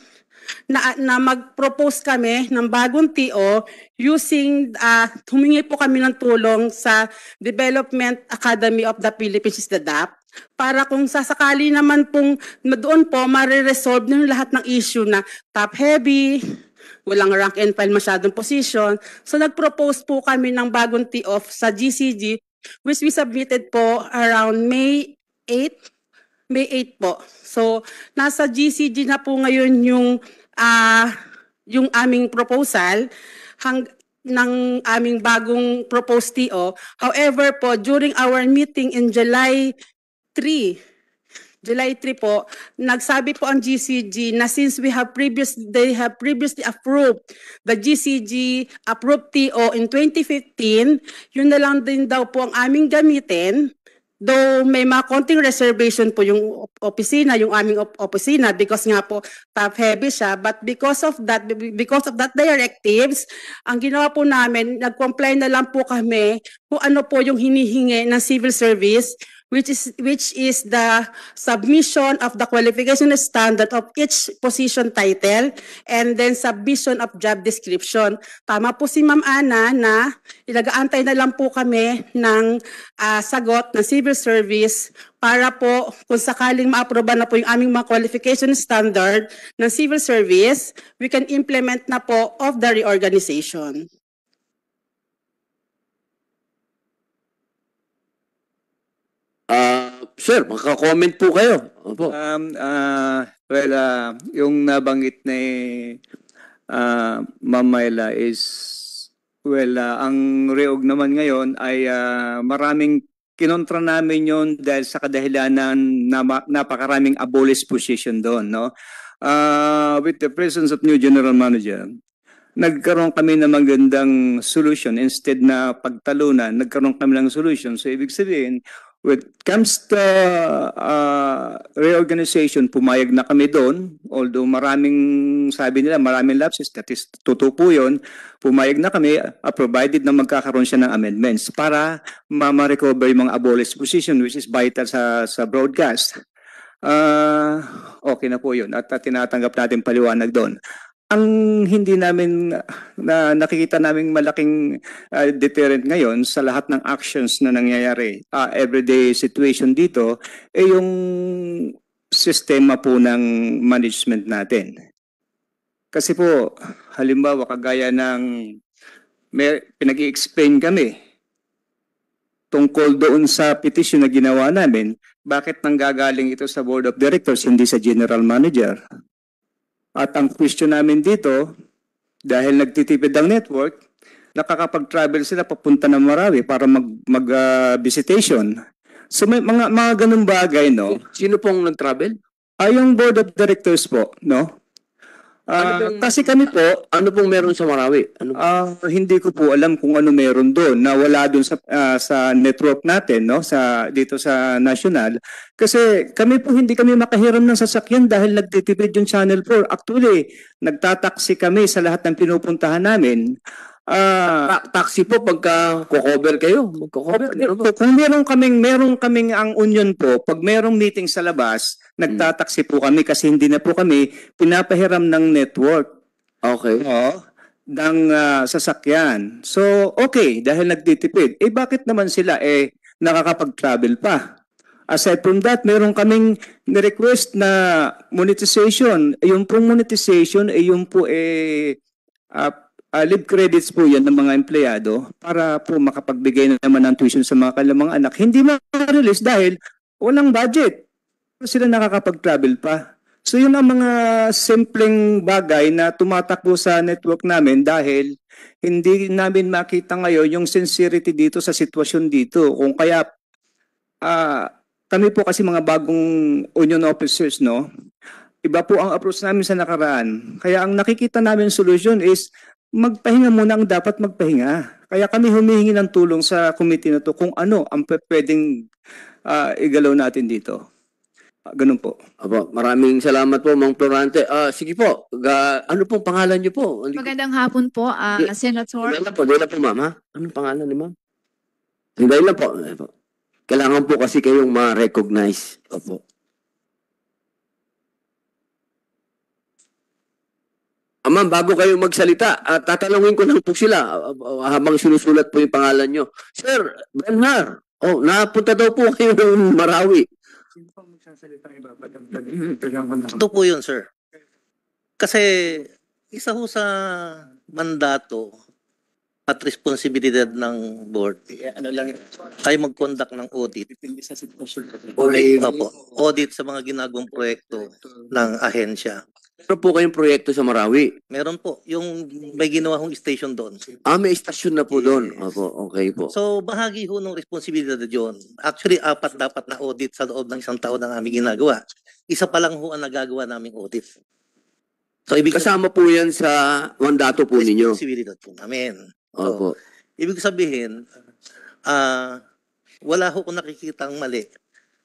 na mag-propose kami ng bagong TO using, humingi po kami ng tulong sa Development Academy of the Philippines, the DAP, para kung sasakali naman pong doon po mariresolve ng lahat ng issue na top-heavy, walang rank and file masyadong position. So nag-propose po kami ng bagong TO sa GCG, which we submitted po around May 8 po. So, nasa GCG na po ngayon yung aming proposal ng aming bagong proposed TO. However po, during our meeting in July 3 po, nagsabi po ang GCG na since they have previously approved the GCG approved TO in 2015, yun na lang din daw po ang aming gamitin Though may mga konting reservation po yung opisina, yung aming opisina, because nga po top heavy siya, but because of that directives, ang ginawa po namin, nag-comply na lang po kami kung ano po yung hinihingi ng civil service, which is the submission of the qualification standard of each position title and then submission of job description. Tama po si Ma'am Ana na ilagaantay na lang po kami ng sagot ng civil service para po kung sakaling ma-aproba na po yung aming mga qualification standard ng civil service, we can implement na po of the reorganization. Sir, maka-comment po kayo. Opo. Yung nabanggit ni Ma'am Myla is, ang reog naman ngayon ay maraming kinontra namin yon dahil sa kadahilanan na napakaraming abolished position doon, no? With the presence of new general manager, nagkaroon kami ng magandang solution. Instead na pagtalunan, nagkaroon kami ng solution. So ibig sabihin, when it comes to reorganization, pumayag na kami doon. Although sabi nila, maraming lapses, that is, totoo po yun. Pumayag na kami, provided na magkakaroon siya ng amendments para ma-recover yung mga abolished position, which is vital sa broadcast. Okay na po yun. At tinatanggap natin paliwanag doon. Ang hindi namin nakikita naming malaking deterrent ngayon sa lahat ng actions na nangyayari, everyday situation dito, yung sistema po ng management natin. Kasi po, halimbawa, kagaya ng pinag-i-explain kami tungkol doon sa petition na ginawa namin, bakit nanggagaling ito sa Board of Directors, hindi sa General Manager? At ang question namin dito, dahil nagtitipid ang network, nakakapag-travel sila papunta ng Marawi para mag-visitation. So may mga ganung bagay, no? Sino pong nag-travel? Yung Board of Directors po, no? Kasi kami po, Ano pong meron sa Marawi? hindi ko po alam kung ano meron doon na wala doon sa network natin, no, dito sa national, kasi kami po hindi kami makahiram ng sasakyan dahil nagtitipid yung Channel 4. Actually, nagtataksi kami sa lahat ng pinupuntahan namin. Taxi po pagka ko-cover kayo. Magko-cover. Kung meron kaming ang union po, pag merong meeting sa labas, nagtataksi po kami kasi hindi na po kami pinapahiram ng network. Okay. Ng sasakyan. So, okay, dahil nagtitipid. Bakit naman sila nakakapag-travel pa? Aside from that, meron kaming ni-request na monetization. Yung pong monetization, yung po leave credits po yan ng mga empleyado para po makapagbigay na naman ng tuition sa mga kanilang anak. Hindi ma-release dahil walang budget. Sila nakakapag-travel pa. So yun ang mga simpleng bagay na tumatakbo sa network namin dahil hindi namin makita ngayon yung sincerity dito sa sitwasyon dito. Kung kaya kami po kasi mga bagong union officers, no? Iba po ang approach namin sa nakaraan. Kaya ang nakikita namin solution is magpahinga muna ang dapat magpahinga. Kaya kami humihingi ng tulong sa committee na to kung ano ang pwedeng igalaw natin dito. Ganun po. Aba, maraming salamat po, Mang Florante. Sige po, ano pong pangalan niyo po? Magandang hapon po, Senator. Dahil lang po, ma'am, ha? Anong pangalan ni ma'am? Dahil lang po. Kailangan po kasi kayong ma-recognize. Opo. Ma'am, bago kayo magsalita, tatanungin ko lang po sila habang sinusulat po yung pangalan nyo. Sir, Benhar, napunta daw po kayo ng Marawi. Ito po yun, sir. Kasi isa ho sa mandato at responsibilidad ng board, tayo mag-conduct ng audit. Opo, audit sa mga ginagawang proyekto ng ahensya. Meron po kayong proyekto sa Marawi? Meron po. Yung may ginawa hong station doon. May istasyon na po doon. Opo, okay po. So, bahagi ho ng responsibilidad yun. Actually, 4 dapat na audit sa loob ng 1 taon na aming ginagawa. Isa pa lang ho ang nagagawa naming audit. So, Kasama po yan sa mandato po ninyo? Responsibilidad po namin. Opo. Ibig sabihin, wala ho akong nakikitang mali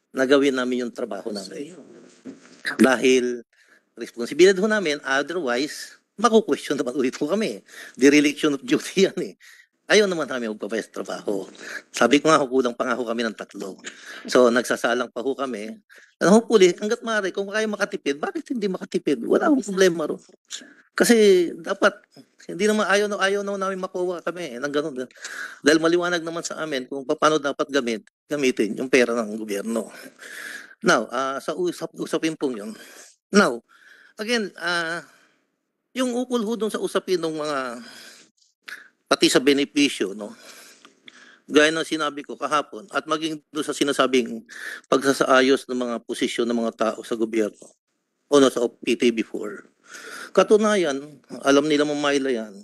na gawin namin yung trabaho namin. Dahil responsibilidad ho namin, otherwise, maku-question naman ulit ho kami. Dereliction of duty yan eh. Ayaw naman namin magpapayas trabaho. Sabi ko nga, kulang pa nga ho kami ng 3. So, nagsasalang pa ho kami. Hopefully, hanggat maaari, kung kaya makatipid, bakit hindi makatipid? Wala akong problema ro. Kasi dapat, hindi naman ayaw na namin makuha kami ng ganun. Dahil maliwanag naman sa amin kung paano dapat gamitin yung pera ng gobyerno. Now, sa usapin pong yun. Now, again, yung ukol ho dun sa usapin ng mga pati sa benepisyo, no? Gaya ng sinabi ko kahapon at maging doon sa sinasabing pagsasaayos ng mga posisyon ng mga tao sa gobyerno o sa PTV4. Katunayan, alam nila mamayla yan.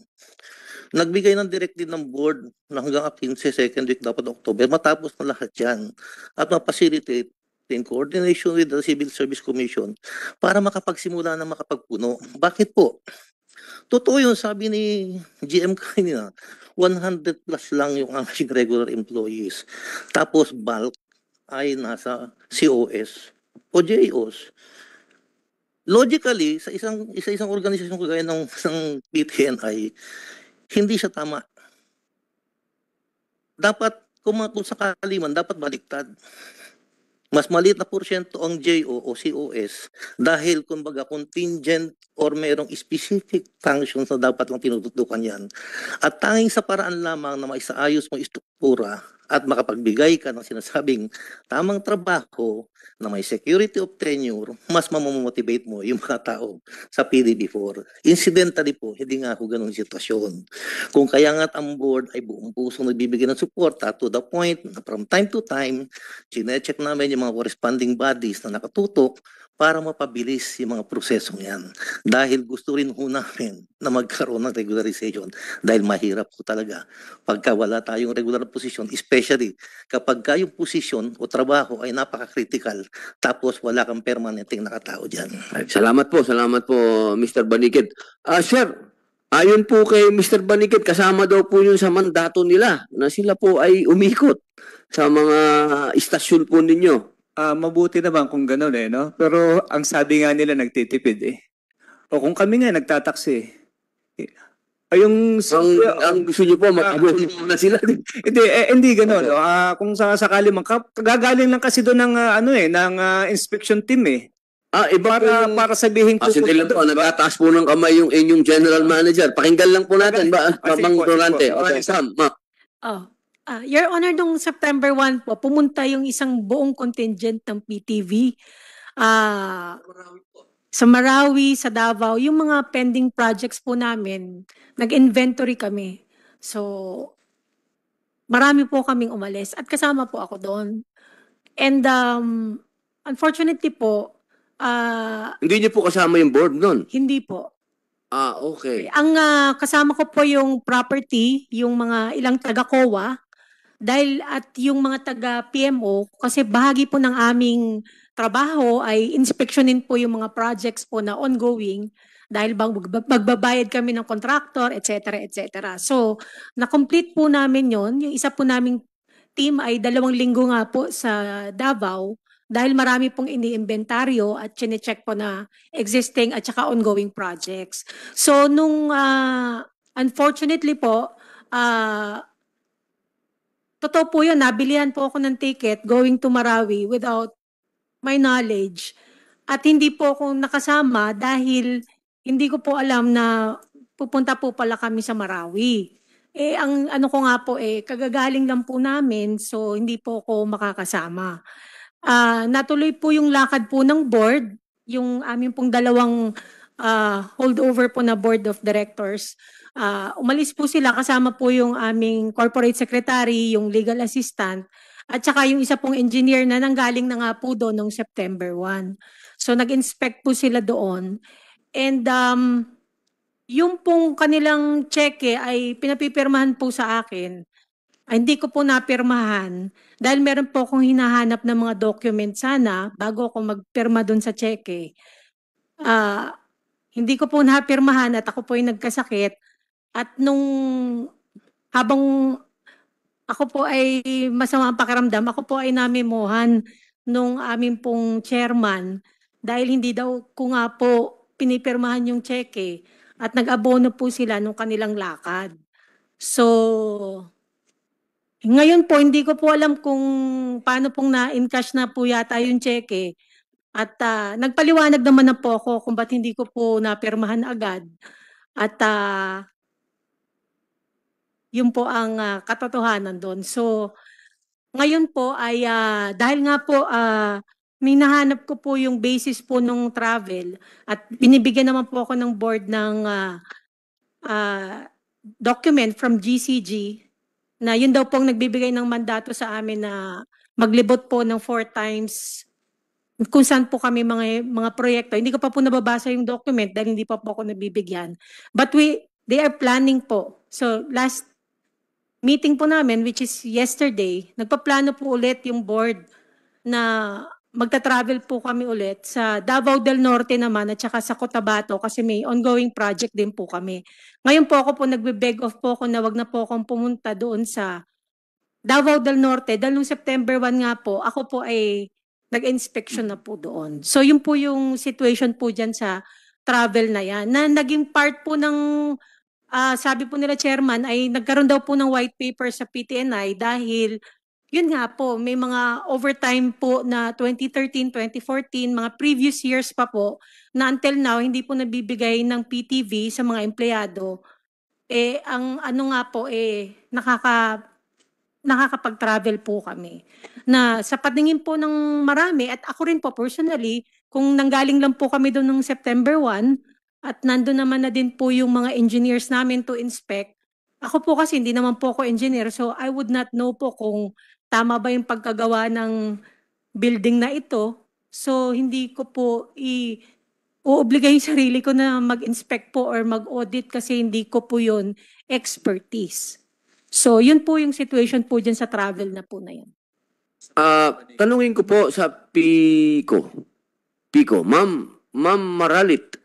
Nagbigay ng directive ng board na hanggang 15 second week dapat October, matapos na lahat yan at mapacilitate in coordination with the Civil Service Commission para makapagsimula na makapagpuno. Bakit po? Totoo yun, sabi ni GM kanina, 100 plus lang yung aming regular employees. Tapos bulk ay nasa COS o JOs. Logically, sa isang organisasyon kagaya ng PTNI, hindi siya tama. Dapat, kung sakali man, dapat baliktad. Mas maliit na porsyento ang JO o COS dahil kumbaga contingent or merong specific functions na dapat lang tinututukan yan. At tanging sa paraan lamang na maisaayos mo istruktura at makapagbigay ka ng sinasabing tamang trabaho na may security of tenure, mas mamamotivate mo yung mga tao sa PDB4. Incidentally po, hindi nga ako ganun sitwasyon. Kung kaya nga't ang board ay buong pusong nagbibigay ng suporta to the point na from time to time, chinecheck namin yung mga corresponding bodies na nakatutok para mapabilis yung mga prosesong yan. Dahil gusto rin ho namin na magkaroon ng regularization dahil mahirap po talaga pagka wala tayong regular position, especially kapag yung posisyon o trabaho ay napaka-critical tapos wala kang permanenteng nakatao dyan. Salamat po, Mr. Banikid. Sir, ayon po kay Mr. Banikid, kasama daw po yun sa mandato nila na sila po ay umikot sa mga istasyon po ninyo. Mabuti naman kung gano'n no? Pero ang sabi nga nila nagtitipid O kung kami nga nagtataksi. Ang gusto niyo po, mag-abono na sila. Hindi gano'n. No? Kung sakali man, gagaling lang kasi doon ng, ng inspection team Iba para sabihin ko. Sandali lang po, nagtataas po ng kamay yung inyong general manager. Pakinggan lang po natin, Ma'am Durante. Okay, Sam, Ma. Your Honor, nung September 1 po, pumunta yung isang buong contingent ng PTV sa Marawi, sa Davao, yung mga pending projects po namin, nag-inventory kami. So, marami po kaming umalis at kasama po ako doon. And unfortunately po, hindi niyo po kasama yung board noon? Hindi po. Okay. Ang kasama ko po yung property, yung mga ilang taga-COA, dahil at yung mga taga-PMO, kasi bahagi po ng aming trabaho ay inspeksyonin po yung mga projects po na ongoing dahil magbabayad kami ng contractor, etc. etc. So, na-complete po namin yon. Yung isa po naming team ay 2 linggo nga po sa Davao dahil marami pong ini-inventaryo at chine-check po na existing at saka ongoing projects. So, nung unfortunately po, totoo po yun, nabilihan po ako ng ticket going to Marawi without my knowledge. At hindi po ako nakasama dahil hindi ko po alam na pupunta po pala kami sa Marawi. Ang ano ko nga po kagagaling lang po namin, so hindi po ako makakasama. Natuloy po yung lakad po ng board, yung aming pong 2 holdover po na board of directors. Umalis po sila, kasama po yung aming corporate secretary, yung legal assistant, at saka yung isa pong engineer na nanggaling na nga po doon noong September 1. So nag-inspect po sila doon. And yung pong kanilang cheque ay pinapipirmahan po sa akin. Hindi ko po napirmahan dahil meron po akong hinahanap ng mga document sana bago ako magpirma doon sa cheque. Hindi ko po napirmahan at ako po ay nagkasakit. At habang ako po ay masama ang pakiramdam. Ako po ay namimuhan nung aming pong chairman dahil hindi daw ko nga po pinipirmahan yung cheque at nag-abono po sila nung kanilang lakad. So, ngayon po, hindi ko po alam kung paano pong na-encash na po yata yung cheque. At nagpaliwanag naman na po ako kung ba't hindi ko po napirmahan agad. At yun po ang katotohanan doon. So, ngayon po ay dahil nga po may nahanap ko po yung basis po nung travel at binibigyan naman po ako ng board ng document from GCG na yun daw pong nagbibigay ng mandato sa amin na maglibot po ng 4 times kung saan po kami mga proyekto. Hindi ko pa po nababasa yung document dahil hindi pa po ako nabibigyan. But they are planning po. So last meeting po namin, which is yesterday, nagpaplano po ulit yung board na magta-travel po kami ulit sa Davao del Norte naman at saka sa Cotabato kasi may ongoing project din po kami. Ngayon po ako po nagbe-beg off po ako na wag na po akong pumunta doon sa Davao del Norte dahil nung September 1 nga po, ako po ay nag-inspection na po doon. So yun po yung situation po dyan sa travel na yan. Na naging part po ng, sabi po nila chairman, ay nagkaroon daw po ng white paper sa PTNI dahil yun nga po, may mga overtime po na 2013, 2014, mga previous years pa po, na until now, hindi po nabibigay ng PTV sa mga empleyado. Ang ano nga po, nakakapag-travel po kami. Na sa patingin po ng marami, at ako rin po personally, kung nanggaling lang po kami doon ng September 1, at nandun naman na din po yung mga engineers namin to inspect, ako po kasi hindi naman po ako engineer, so I would not know po kung tama ba yung pagkagawa ng building na ito. So hindi ko po uobligay yung sarili ko na mag-inspect po or mag-audit kasi hindi ko po yun expertise. So yun po yung situation po dyan sa travel na po na yan. Tanungin ko po sa Pico, Ma'am Maralit,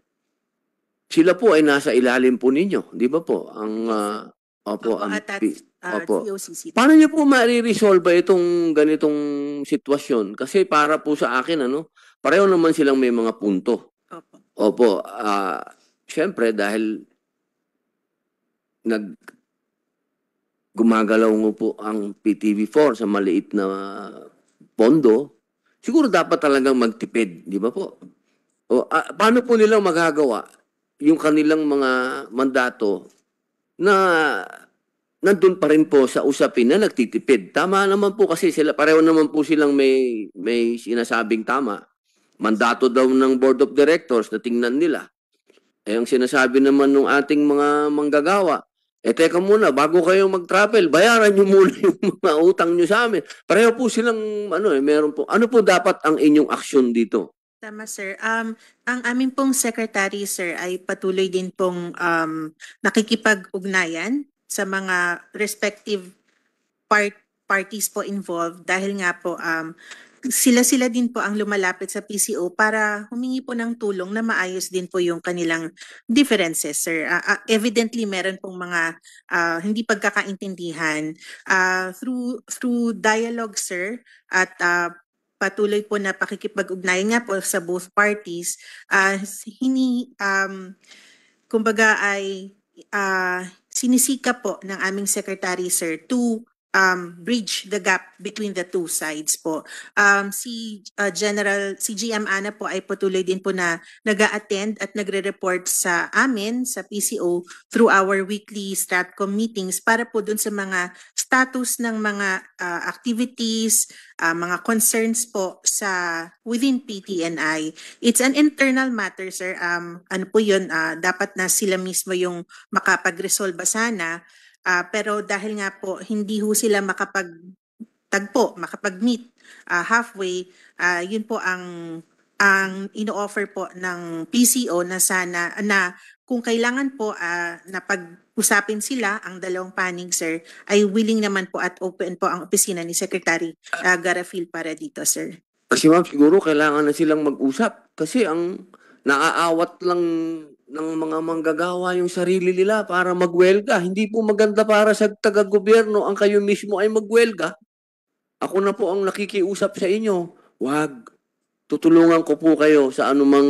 sila po ay nasa ilalim po ninyo, di ba po? Opo. GOCC. Paano niyo po ma-resolve itong ganitong sitwasyon? Kasi para po sa akin, pareho naman silang may mga punto. Opo. Siyempre, dahil gumagalaw nga po ang PTV4 sa maliit na pondo, siguro dapat talagang magtipid, di ba po? Paano po nilang magagawa yung kanilang mga mandato na nandun pa rin po sa usapin na nagtitipid? Tama naman po kasi sila, pareho naman po silang may sinasabing tama. Mandato daw ng Board of Directors na tingnan nila. Ang sinasabi naman ng ating mga manggagawa, teka muna, bago kayo mag-travel, bayaran nyo muna yung mga utang nyo sa amin. Pareho po silang, meron po. Ano po dapat ang inyong aksyon dito? Tama, sir. Ang aming pong secretary, sir, ay patuloy din pong nakikipag-ugnayan sa mga respective parties po involved dahil nga po sila din po ang lumalapit sa PCO para humingi po ng tulong na maayos din po yung kanilang differences, sir. Evidently, meron pong mga hindi pagkakaintindihan through dialogue, sir, at patuloy po na pakikipag-ugnayan nga po sa both parties. Kumbaga ay sinisika po ng aming secretary, sir, to bridge the gap between the two sides po. Si GM Ana po ay patuloy din po na nag-a-attend at nagre-report sa amin sa PCO through our weekly STRATCOM meetings para po dun sa mga status ng mga activities, mga concerns po sa within PTNI. It's an internal matter, sir. Ano po yun, dapat na sila mismo yung makapag-resolve sana. Pero dahil nga po hindi ho sila makapag-meet halfway, yun po ang ino-offer po ng PCO na sana na kung kailangan po na pag-usapin sila ang dalawang panig, sir, ay willing naman po at open po ang opisina ni Secretary Garafil para dito, sir. Kasi ma'am, siguro kailangan na silang mag-usap kasi ang naaawat lang ng mga manggagawa yung sarili nila para magwelga. Hindi po maganda para sa taga-gobyerno ang kayo mismo ay magwelga. Ako na po ang nakikiusap sa inyo. Wag. Tutulungan ko po kayo sa anumang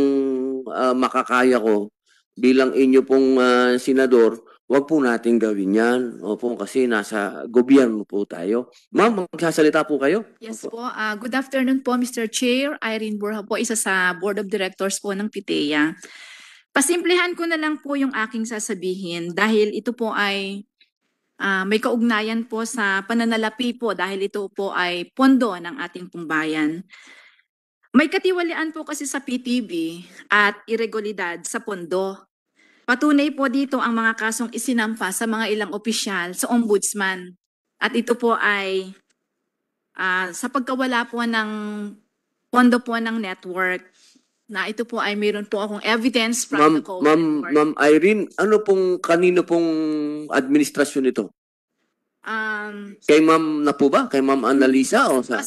makakaya ko bilang inyo pong senador. Wag po natin gawin yan. Opo, kasi nasa gobyerno po tayo. Ma'am, magsasalita po kayo? Yes po. Good afternoon po, Mr. Chair. Irene Burha po, isa sa Board of Directors po ng PITEA. Pasimplihan ko na lang po yung aking sasabihin dahil ito po ay may kaugnayan po sa pananalapi po dahil ito po ay pondo ng ating pungbayan. May katiwalian po kasi sa PTV at irregularidad sa pondo. Patunay po dito ang mga kasong isinampa sa mga ilang opisyal sa ombudsman. At ito po ay sa pagkawala po ng pondo po ng network na ito po ay mayroon po akong evidence from the COA network. Ma'am Irene, kanino pong administrasyon ito? Kay ma'am na po ba? Kay ma'am Annalisa o sa?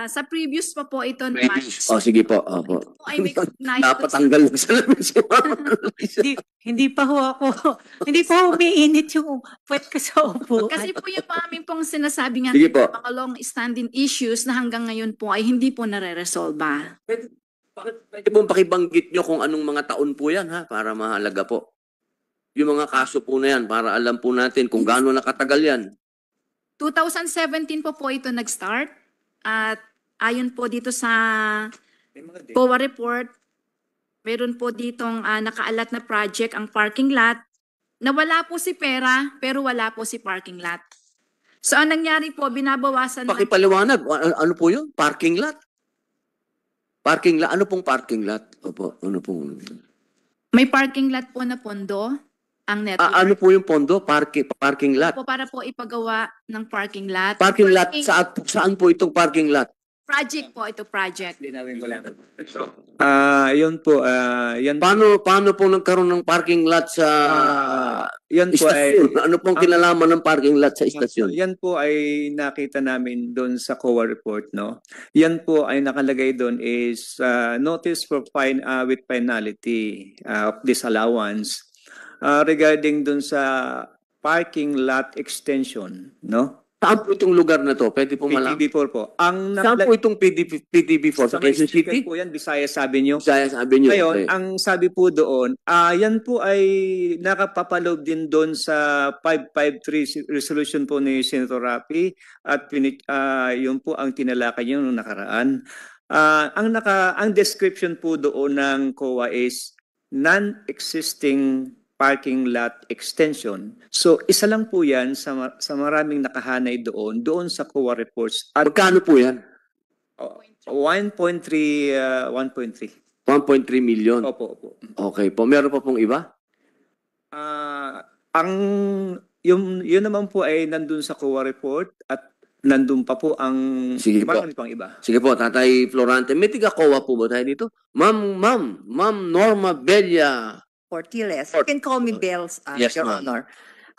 Sa previous pa po ito na Previous. Sige po. Opo. ito po ay may kaugnayan po sa- Napatanggal ng salamin si ma'am Annalisa. Hindi pa ho ako, hindi pa umiinit yung puwet ko sa upo. Kasi po yung aming pong sinasabi nga Sige po. mga long-standing issues na hanggang ngayon po ay hindi po nare-resolba. Pwede pong pakibanggit nyo kung anong mga taon po yan ha, para mahalaga po. Yung mga kaso po na yan, para alam po natin kung gaano nakatagal yan. 2017 po ito nag-start at ayon po dito sa COA report, meron po ditong nakaalat na project ang parking lot na wala po si pera pero wala po si parking lot. So ang nangyari po, binabawasan lang Pakipaliwanag, ano po yun? Parking lot? Parking lot? Ano pong parking lot? Opo, ano pong... may parking lot po na pondo ang network. ano po yung pondo? Parking lot? Po para po ipagawa ng parking lot. Parking lot, saan po itong parking lot? Project po ito, project. Linawin ko lang. Yun po, yan Paano po nagkaroon ng parking lot sa yan po ay istasyon? Ano pong kinalaman ng parking lot sa istasyon? yan po ay nakita namin doon sa COA report, no. Yan po ay nakalagay doon is notice for fine with finality of disallowance regarding doon sa parking lot extension, no. Saan po itong lugar na to? Pwede po malaman. PTB4 po. Ang Saan po itong PTB4? Sa Quezon City? po yan, Visayas Avenue. Saya sabi niyo. Ngayon, Okay. ang sabi po doon, yan po ay nakapapaloob din doon sa 553 resolution po ni Senator Rapi at yun po ang tinalakay niyo noong nakaraan. Ang description po doon ng COA is non-existing parking lot extension. So, isa lang po yan sa maraming nakahanay doon sa COA reports. At Magkano po yan? 1.3 1.3 million. Opo. Okay po. Meron pa pong iba? Yun naman po ay nandun sa COA report at nandun pa po ang Sige po. marami pang iba. Sige po, Tatay Florante. May tiga-COA po ba tayo dito? Ma'am Norma Bella. Fortiles. You can call me Bells, Yes, Your ma'am. Honor.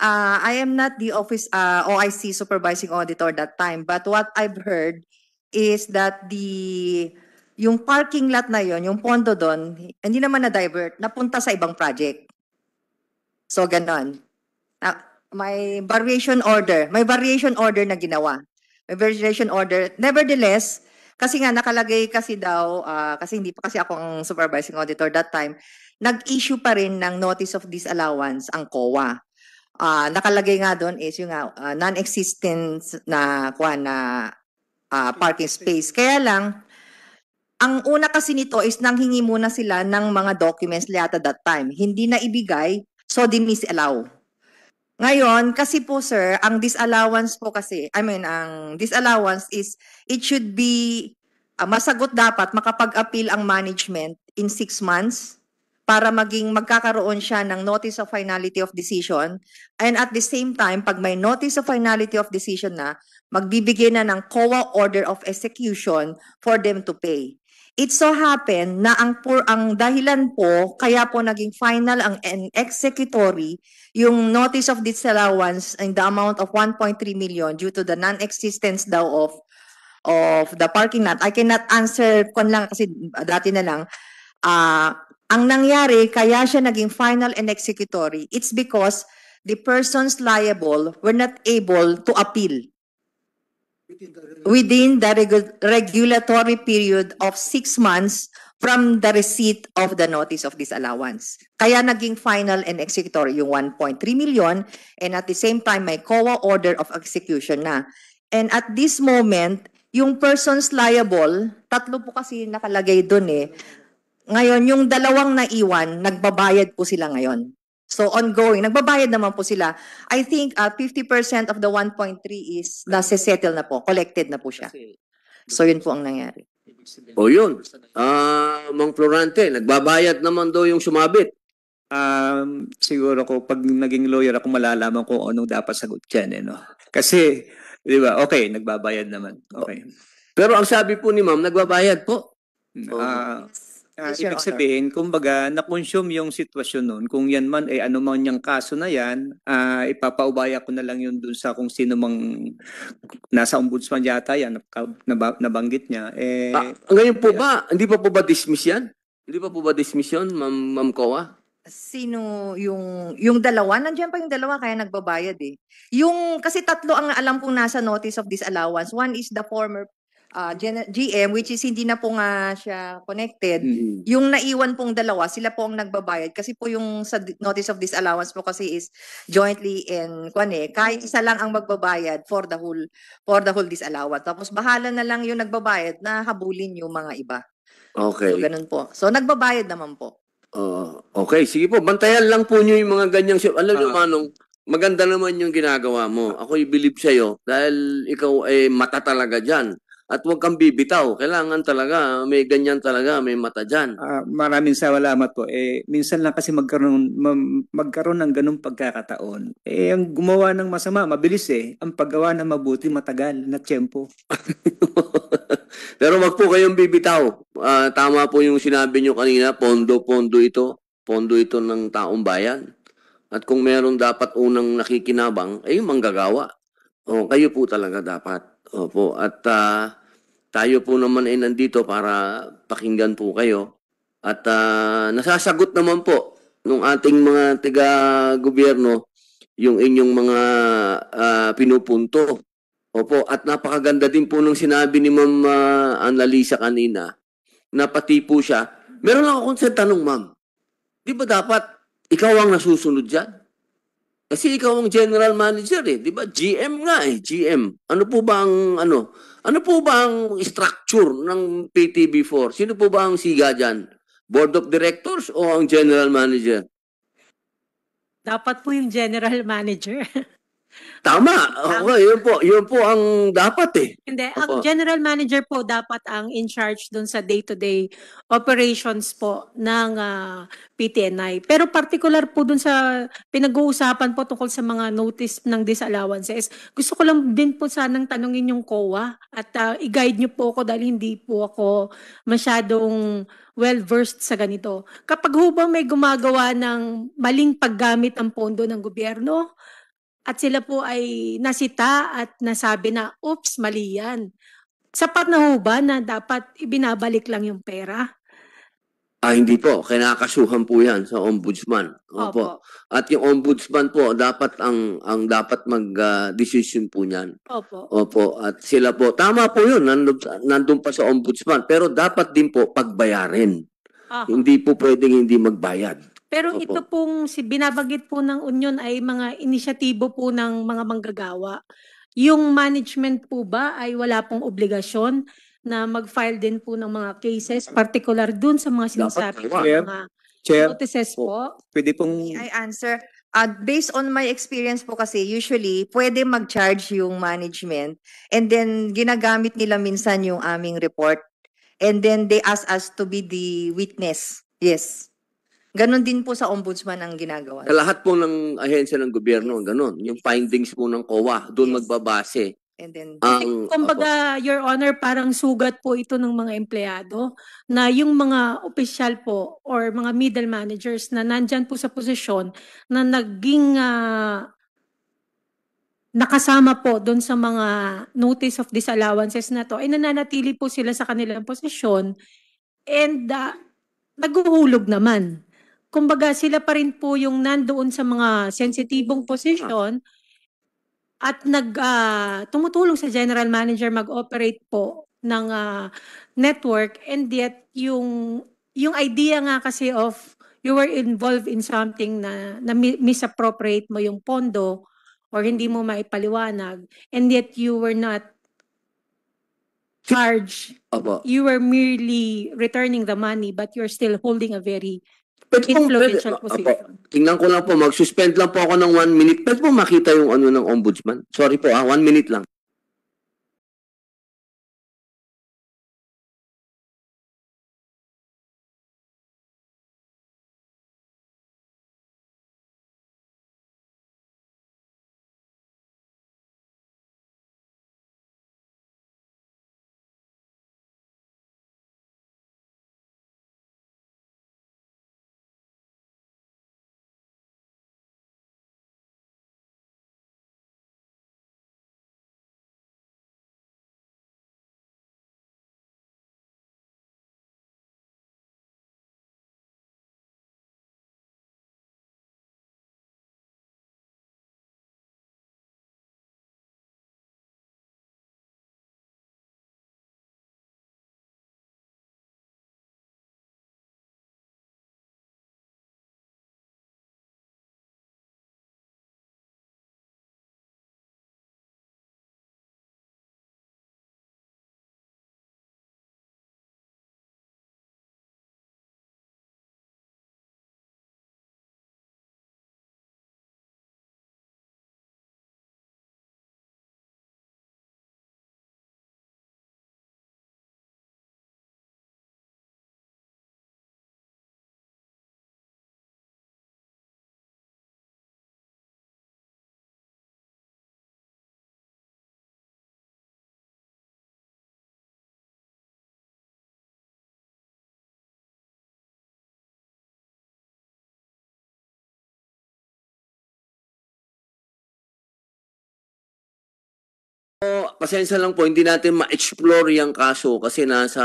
I am not the office OIC supervising auditor that time, but what I've heard is that yung parking lot na yon, yung pondo doon, hindi naman na-divert, napunta sa ibang project. So, ganon. May variation order na ginawa. May variation order. Nevertheless, kasi nga nakalagay kasi daw, kasi hindi pa kasi ako ang supervising auditor that time, nag-issue pa rin ng notice of disallowance ang COA. Nakalagay nga doon is yung non-existent na parking space. Kaya lang, ang una kasi nito is nanghingi muna sila ng mga documents yata that time. Hindi na ibigay, so dinisallow. Ngayon, kasi po sir, ang disallowance po kasi, ang disallowance is, it should be, masagot dapat, makapag-appeal ang management in 6 months para magkakaroon siya ng notice of finality of decision. And at the same time, pag may notice of finality of decision na, magbibigay na ng COA order of execution for them to pay. It so happened na ang dahilan po, kaya po naging final ang executory, yung notice of disallowance in the amount of 1.3 million due to the non-existence daw of the parking lot. I cannot answer kon lang kasi dati na lang. Ang nangyari, kaya siya naging final and executory, it's because the persons liable were not able to appeal within the regulatory period of 6 months from the receipt of the notice of disallowance. Kaya naging final and executory yung 1.3 million, and at the same time may COA order of execution na. And at this moment, yung persons liable, 3 po kasi nakalagay dun eh. Ngayon, yung 2 naiwan, nagbabayad po sila ngayon. So ongoing, nagbabayad naman po sila. I think 50% of the 1.3 is nasa-settle na po, collected na po siya. So yun po ang nangyari. O yun. Mang Florante, nagbabayad naman daw yung sumabit. Siguro ko pag naging lawyer ako malalaman ko anong dapat sagot dyan. Eh, no? Kasi, di ba, okay, nagbabayad naman. Okay. Pero ang sabi po ni ma'am, nagbabayad po. Yes, Your Ibig Honor. sabihin, kumbaga, na-consume yung sitwasyon nun. Kung yan man, ano man yung kaso na yan, ipapaubaya ko na lang yun dun sa kung sino mang nasa ombudsman yata yan, nabanggit niya. Ngayon po ba, hindi pa po ba dismiss yan? Hindi pa po ba dismiss yun, Ma'am Koa? Sino yung 2? Nandiyan pa yung 2 kaya nagbabayad eh. Yung kasi 3 ang alam kong nasa notice of disallowance. One is the former GM, which is hindi na po nga siya connected. Yung naiwan pong 2, sila po ang nagbabayad kasi po yung sa notice of disallowance po kasi is jointly in kahit isa lang ang magbabayad for the whole disallowance. Tapos bahala na lang yung nagbabayad na habulin yung mga iba. Okay. So ganun po. So nagbabayad naman po. Okay, sige po. Bantayan lang po nyo yung mga ganyang... Alam nyo, Manong, maganda naman yung ginagawa mo. Ako'y believe sa'yo dahil ikaw ay mata talaga dyan. At huwag kang bibitaw. Kailangan talaga, may ganyan talaga, may mata dyan. Maraming salamat po. Minsan lang kasi magkaroon ng ganung pagkakataon. Ang gumawa ng masama, mabilis eh. Ang paggawa ng mabuti, matagal na tiyempo. Pero wag po kayong bibitaw. Tama po yung sinabi nyo kanina, pondo ito. Pondo ito ng taong bayan. At kung meron dapat unang nakikinabang, ay manggagawa. Kayo po talaga dapat. Opo. At tayo po naman ay nandito para pakinggan po kayo. At nasasagot naman po ng ating mga taga-gobyerno yung inyong mga pinupunto. Opo, at napakaganda din po nung sinabi ni Ma'am Annalisa kanina na pati po siya. Meron lang akong tanong, ma'am. Di ba dapat ikaw ang nasusunod dyan? Kasi ikaw ang general manager eh. Di ba? GM nga eh, GM. Ano po ba ang structure ng PTV4? Sino po ba ang siga dyan? Board of Directors o ang general manager? Dapat po yung general manager. Tama. Okay, yun po ang dapat eh. Hindi, Opo. ang general manager po dapat ang in charge dun sa day-to-day operations po ng PTNI. Pero particular po dun sa pinag-uusapan po tungkol sa mga notice ng disallowances, gusto ko lang din po sanang tanungin yung COA at i-guide niyo po ako dahil hindi po ako masyadong well-versed sa ganito. Kapag hubang may gumagawa ng maling paggamit ng pondo ng gobyerno, at sila po ay nasita at nasabi na, oops, mali yan. Sapat na ho ba na dapat ibinabalik lang yung pera? Hindi po. Kinakasuhan po yan sa ombudsman. Opo. At yung ombudsman po, dapat ang dapat mag-decision po niyan. Opo. At sila po, tama po yun, nandun pa sa ombudsman. Pero dapat din po pagbayarin. Hindi po pwedeng hindi magbayad. Pero Opo. ito pong binabanggit po ng Union ay mga inisyatibo po ng mga manggagawa. Yung management po ba ay wala pong obligasyon na mag-file din po ng mga cases, particular dun sa mga sinasabi Dapat, ng mga Chair, notices po? pwede pong... I answer. Based on my experience po kasi, usually, pwede mag-charge yung management and then ginagamit nila minsan yung aming report and then they ask us to be the witness. Yes. Ganon din po sa ombudsman ang ginagawa. Sa lahat po ng ahensya ng gobyerno, ganun. Yung findings po ng COA, doon magbabase. And then, Kumbaga, Your Honor, parang sugat po ito ng mga empleyado na yung mga opisyal po or mga middle managers na nandyan po sa posisyon na naging nakasama po doon sa mga notice of disallowances na to ay nananatili po sila sa kanilang posisyon and naghuhulog naman. Kumbaga sila pa rin po yung nandoon sa mga sensitibong posisyon at tumutulong sa general manager mag-operate po ng network, and yet yung idea nga kasi of you were involved in something na misappropriate mo yung pondo or hindi mo maipaliwanag, and yet you were not charged. Opo. You were merely returning the money, but you're still holding a very Pwede po, influential opo. position. Tingnan ko lang po, mag-suspend lang po ako ng 1 minute. Pwede po makita yung ano ng ombudsman. Sorry po, 1 minute lang. Pasensya lang po, hindi natin ma-explore yung kaso kasi nasa,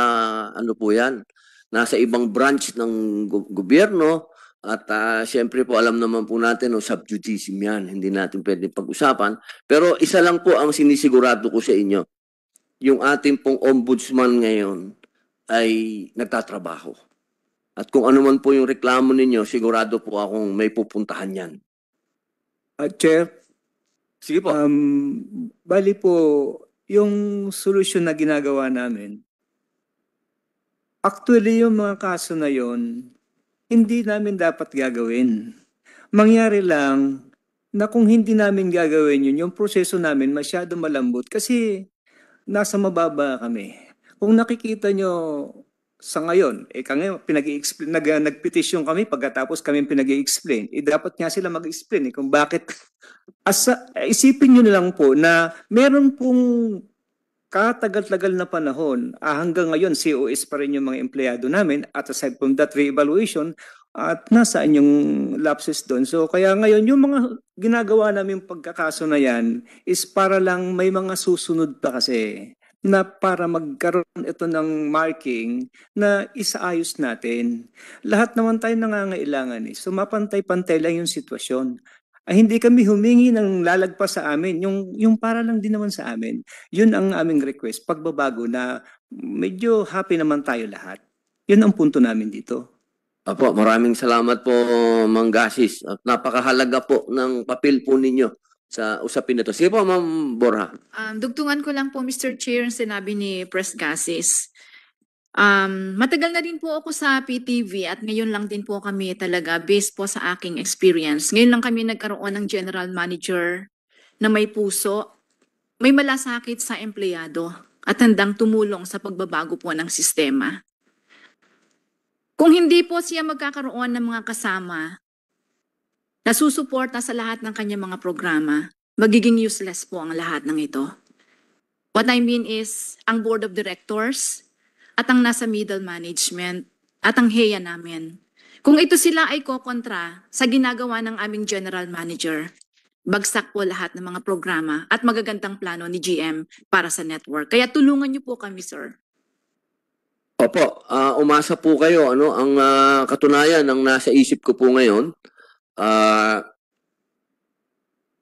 ano po yan, nasa ibang branch ng gobyerno at syempre po alam naman po natin, sub judice yan, hindi natin pwede pag-usapan. Pero isa lang po ang sinisigurado ko sa inyo, yung ating pong ombudsman ngayon ay nagtatrabaho. At kung ano man po yung reklamo ninyo, sigurado po akong may pupuntahan yan. Chair, Sige po. bali po, yung solusyon na ginagawa namin, actually yung mga kaso na yon, hindi namin dapat gagawin. Mangyari lang na kung hindi namin gagawin yun, yung proseso namin masyado malambot kasi nasa mababa kami. Kung nakikita nyo sa ngayon, nagpetisyon kami pagkatapos kami pinag-i-explain, dapat nga sila mag-explain kung bakit. Isipin nyo na lang po na meron pong katagal-tagal na panahon, hanggang ngayon COS pa rin yung mga empleyado namin at aside from that re-evaluation, at nasaan yung lapses doon. So kaya ngayon yung mga ginagawa namin pagkakaso na yan is para lang may mga susunod pa kasi na para magkaroon ito ng marking na isaayos natin. Lahat naman tayo nangangailangan so mapantay-pantay lang yung sitwasyon. Hindi kami humingi ng lalagpas sa amin, yung para lang din naman sa amin. Yun ang aming request, pagbabago na medyo happy naman tayo lahat. Yun ang punto namin dito. Apo, maraming salamat po, Mang Gasis. At napakahalaga po ng papel po ninyo sa usapin na to. Sige po, Ma'am Borja. Dugtungan ko lang po, Mr. Chair, ang sinabi ni Pres Gasis. Matagal na din po ako sa PTV at ngayon lang din po kami talaga based po sa aking experience. Ngayon lang kami nagkaroon ng general manager na may puso, may malasakit sa empleyado at handang tumulong sa pagbabago po ng sistema. Kung hindi po siya magkakaroon ng mga kasama na susuporta sa lahat ng kanyang mga programa, magiging useless po ang lahat ng ito. What I mean is, ang board of directors at ang nasa middle management at ang HEA namin. Kung ito sila ay kokontra sa ginagawa ng aming general manager, bagsak po lahat ng mga programa at magagandang plano ni GM para sa network. Kaya tulungan niyo po kami, sir. Opo, umasa po kayo. Ano, ang katunayan ng nasa isip ko po ngayon,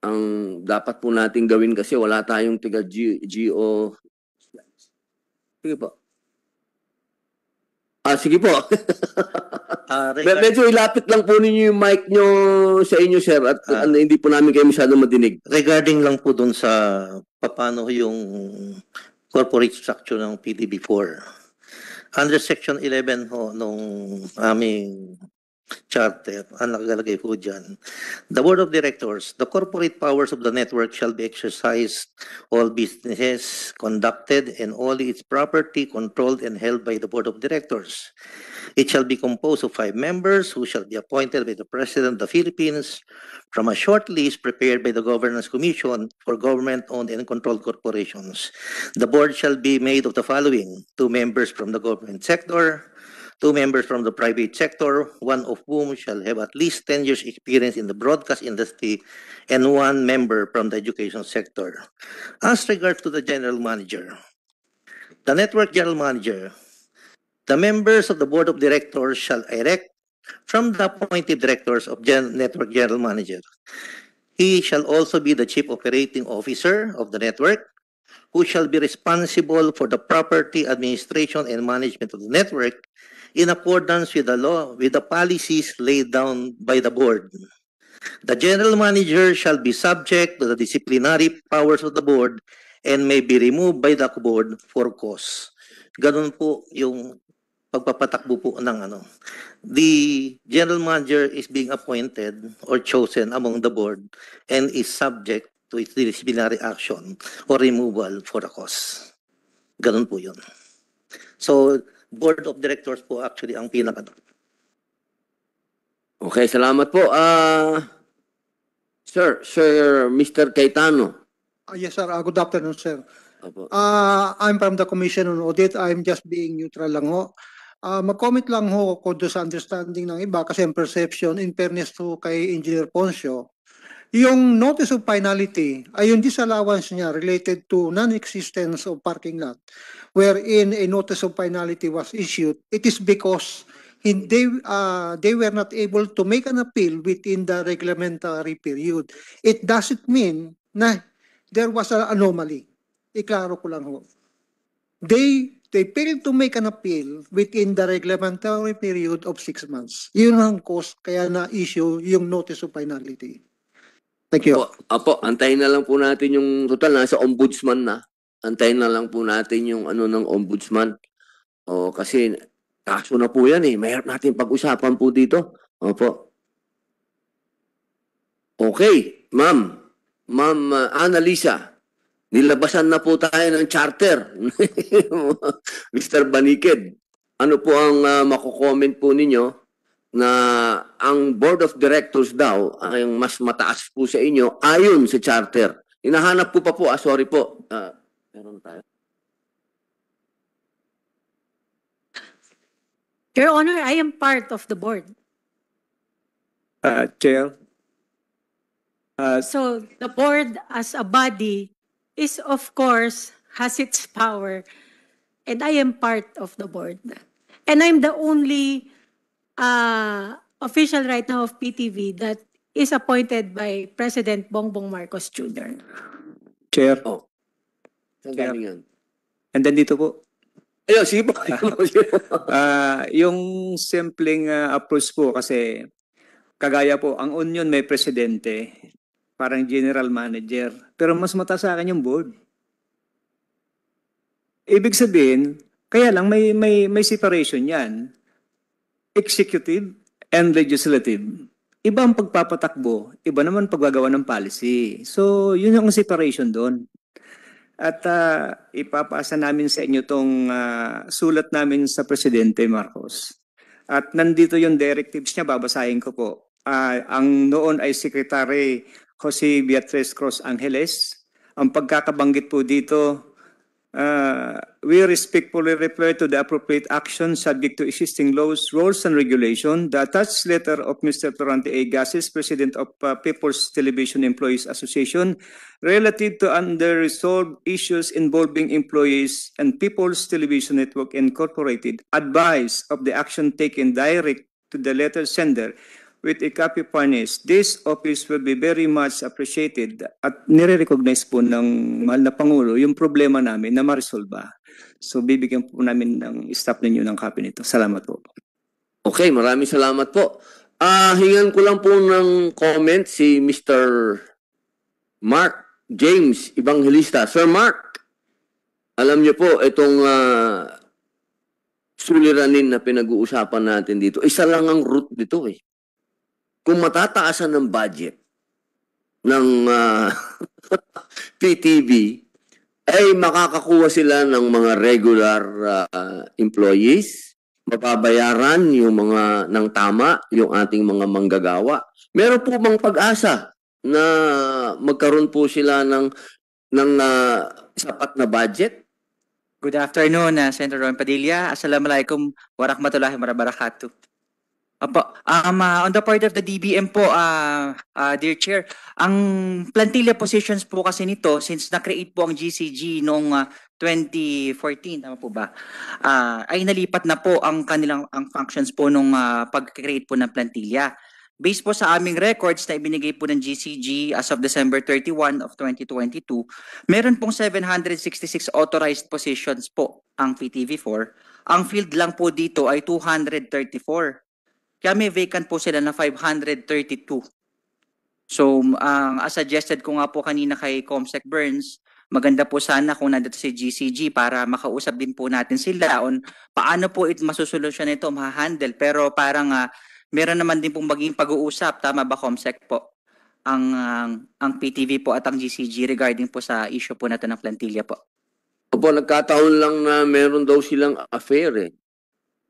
ang dapat po natin gawin kasi wala tayong GO. Sige po. Sige po. Medyo ilapit lang po ninyo yung mic nyo sa inyo, sir, at hindi po namin kayo masyadong madinig. Regarding lang po dun sa paano yung corporate structure ng PTV4. Under Section 11 ho nung aming charter, ang nakalagay po dyan, the Board of Directors, the corporate powers of the network shall be exercised, all businesses conducted, and all its property controlled and held by the Board of Directors. It shall be composed of 5 members who shall be appointed by the President of the Philippines from a short list prepared by the Governance Commission for government-owned and controlled corporations. The board shall be made of the following: 2 members from the government sector, 2 members from the private sector, 1 of whom shall have at least 10 years experience in the broadcast industry, and 1 member from the education sector. As regards to the general manager, the network general manager, the members of the board of directors shall elect from the appointed directors of network general manager. He shall also be the chief operating officer of the network, who shall be responsible for the property administration and management of the network in accordance with the law, with the policies laid down by the board. The general manager shall be subject to the disciplinary powers of the board and may be removed by the board for cause. Ganun po yung pagpapatakbo po ng ano. The general manager is being appointed or chosen among the board and is subject to its disciplinary action or removal for a cause. Ganun po yun. So, board of directors po actually ang pinaka. Okay, salamat po. Sir Mr. Cayetano. Yes, sir. Good afternoon, sir. Opo. I'm from the Commission on Audit. I'm just being neutral lang ho. Mag-comment lang ho ako doon sa understanding ng iba kasi ang perception, in fairness to kay Engineer Poncio, yung notice of finality ay yung disallowance niya related to non-existence of parking lot wherein a notice of finality was issued. It is because they were not able to make an appeal within the reglementary period. It doesn't mean na there was an anomaly. Iklaro ko lang ho. They failed to make an appeal within the reglementary period of 6 months. Yun ang cause kaya na-issue yung notice of finality. Thank you. Apo, antayin na lang po natin yung total nasa ombudsman na. Antayin na lang po natin yung ano ng ombudsman. Kasi kaso na po yan eh. Mayroon natin pag-usapan po dito. Opo. Okay, Ma'am Annalisa. Nilabasan na po tayo ng charter. Mr. Banikid, ano po ang mako-comment po ninyo na ang board of directors daw ay mas mataas po sa inyo ayon sa charter? Hinahanap po pa po, sorry po. Meron tayo. Your Honor, I am part of the board. Chair. So the board as a body is of course has its power, and I am part of the board. And I'm the only official right now of PTV that is appointed by President Bongbong Marcos Jr. Chair. Saan galing yan? And then dito po. Ayun, sige po. Yung simpleng approach po kasi kagaya po, ang union may presidente, parang general manager, pero mas mataas sa akin yung board. Ibig sabihin, kaya lang may separation yan. Executive and legislative. Iba ang pagpapatakbo, iba naman paggagawa ng policy. So, yun yung separation doon. At ipapasa namin sa inyo tong sulat namin sa Presidente Marcos. At nandito yung directives niya, babasahin ko po. Ang noon ay Secretary Jose Beatriz Cruz Angeles. Ang pagkakabanggit po dito, we respectfully refer to the appropriate action subject to existing laws, rules, and regulation. The attached letter of Mr. Torrante A. Gases, President of People's Television Employees Association, relative to under-resolved issues involving employees and People's Television Network Incorporated, advice of the action taken direct to the letter sender with a copy furnished. This office will be very much appreciated at nire-recognize po ng mahal na Pangulo yung problema namin na ma-resolve. So bibigyan po namin ng staff ninyo ng copy nito. Salamat po. Okay, maraming salamat po. Hingan ko lang po ng comment si Mr. Mark James Evangelista. Sir Mark, alam niyo po, itong suliranin na pinag-uusapan natin dito, isa lang ang root dito eh. Kung matataasan ng budget ng PTV, ay makakakuha sila ng mga regular employees, mapabayaran yung mga ng tama, yung ating mga manggagawa. Meron po bang pag-asa na magkaroon po sila ng sapat na budget? Good afternoon, Senator Ron Padilla. Assalamualaikum warahmatullahi wabarakatuh. Opo, on the part of the DBM po, dear Chair, ang plantilla positions po kasi nito, since na-create po ang GCG noong 2014, tama po ba? Ay nalipat na po ang kanilang functions po nung pag-create po ng plantilla. Based po sa aming records na ibinigay po ng GCG as of December 31 of 2022, meron pong 766 authorized positions po ang PTV4. Ang field lang po dito ay 234. Kaya may vacant po sila na 532. So, as suggested ko nga po kanina kay Comsec Burns, maganda po sana kung nandito si GCG para makausap din po natin sila on paano po masusolusyon ito, ma-handle. Pero parang meron naman din pong maging pag-uusap, tama ba Comsec po? Ang PTV po at ang GCG regarding po sa issue po natin ng plantilla po. Opo, nagkataon lang na meron daw silang affair eh.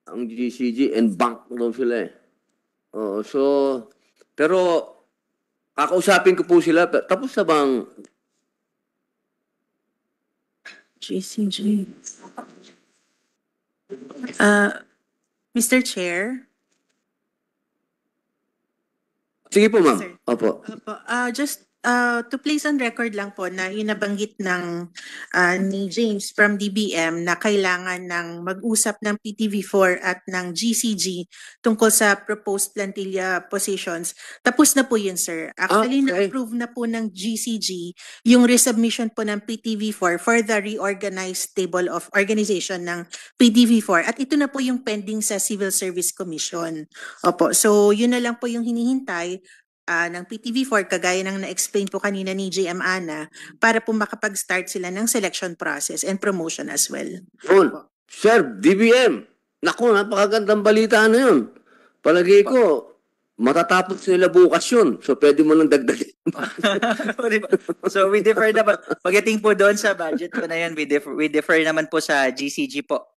Ang GCG and bank daw sila eh. Pero kakausapin ko po sila. Tapos na bang GCG? Mr. Chair? Sige po, ma'am. Sir. Opo. Just to place on record lang po na inabanggit ng ni James from DBM na kailangan ng mag-usap ng PTV4 at ng GCG tungkol sa proposed plantilla positions. Tapos na po yun, sir. Actually, na-approve na po ng GCG yung resubmission po ng PTV4 for the reorganized table of organization ng PTV4. At ito na po yung pending sa Civil Service Commission. Opo. So, yun na lang po yung hinihintay ng PTV4, kagaya ng na-explain po kanina ni JM Ana, para po makapag-start sila ng selection process and promotion as well. Yun. Sir, DBM. Naku, napakagandang balita na yun. Palagay ko, matatapos nila bukas yun. So, pwede mo nang dagdagin. So, we defer naman. Pagdating po doon sa budget po na yun, we defer naman po sa GCG po.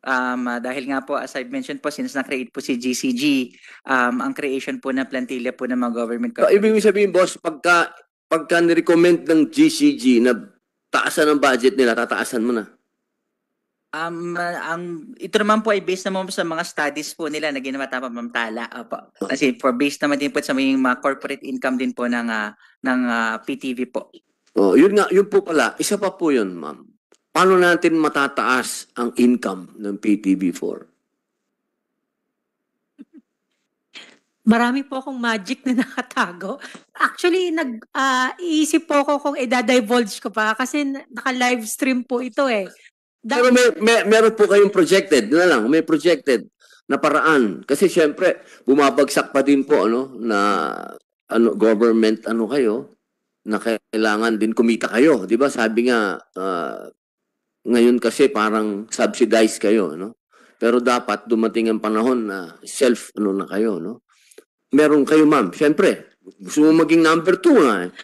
Dahil nga po, as I've mentioned po, since na-create po si GCG, ang creation po ng plantilla po ng mga government companies. Ibig sabihin, boss, pagka nirecommend ng GCG na taasan ang budget nila, tataasan mo na? Ito naman po ay based naman po sa mga studies po nila na ginawa Tala. Kasi for based naman din po sa mga corporate income din po ng PTV po. Yun po pala. Isa pa po yun, ma'am. Paano natin matataas ang income ng PTV4? Marami po akong magic na nakatago. Actually, iisip po ako kung i-divulge ko pa kasi naka-live stream po ito eh. Pero meron po kayong projected may projected na paraan. Kasi syempre, bumabagsak pa din po government kayo na kailangan din kumita kayo. Di ba? Sabi nga, ngayon kasi parang subsidized kayo, no? Pero dapat dumating ang panahon na na kayo, no? Meron kayo, ma'am. Siyempre, gusto mo maging number 2 nga eh.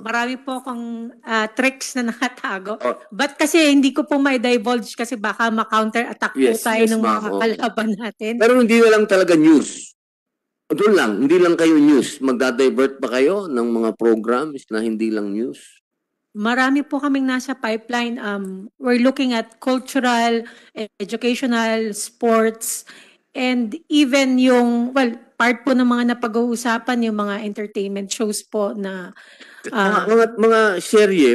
Marami po akong tricks na nakatago. But kasi hindi ko po may divulge kasi baka ma-counter-attack po tayo ng mga kalaban natin. Pero hindi na lang talaga news. Doon lang, hindi lang kayo news. Magda-divert ba kayo ng mga programs na hindi lang news? Marami po kaming nasa pipeline. We're looking at cultural, educational, sports, and even yung, well, part po ng mga napag-uusapan, yung mga entertainment shows po na Mga serye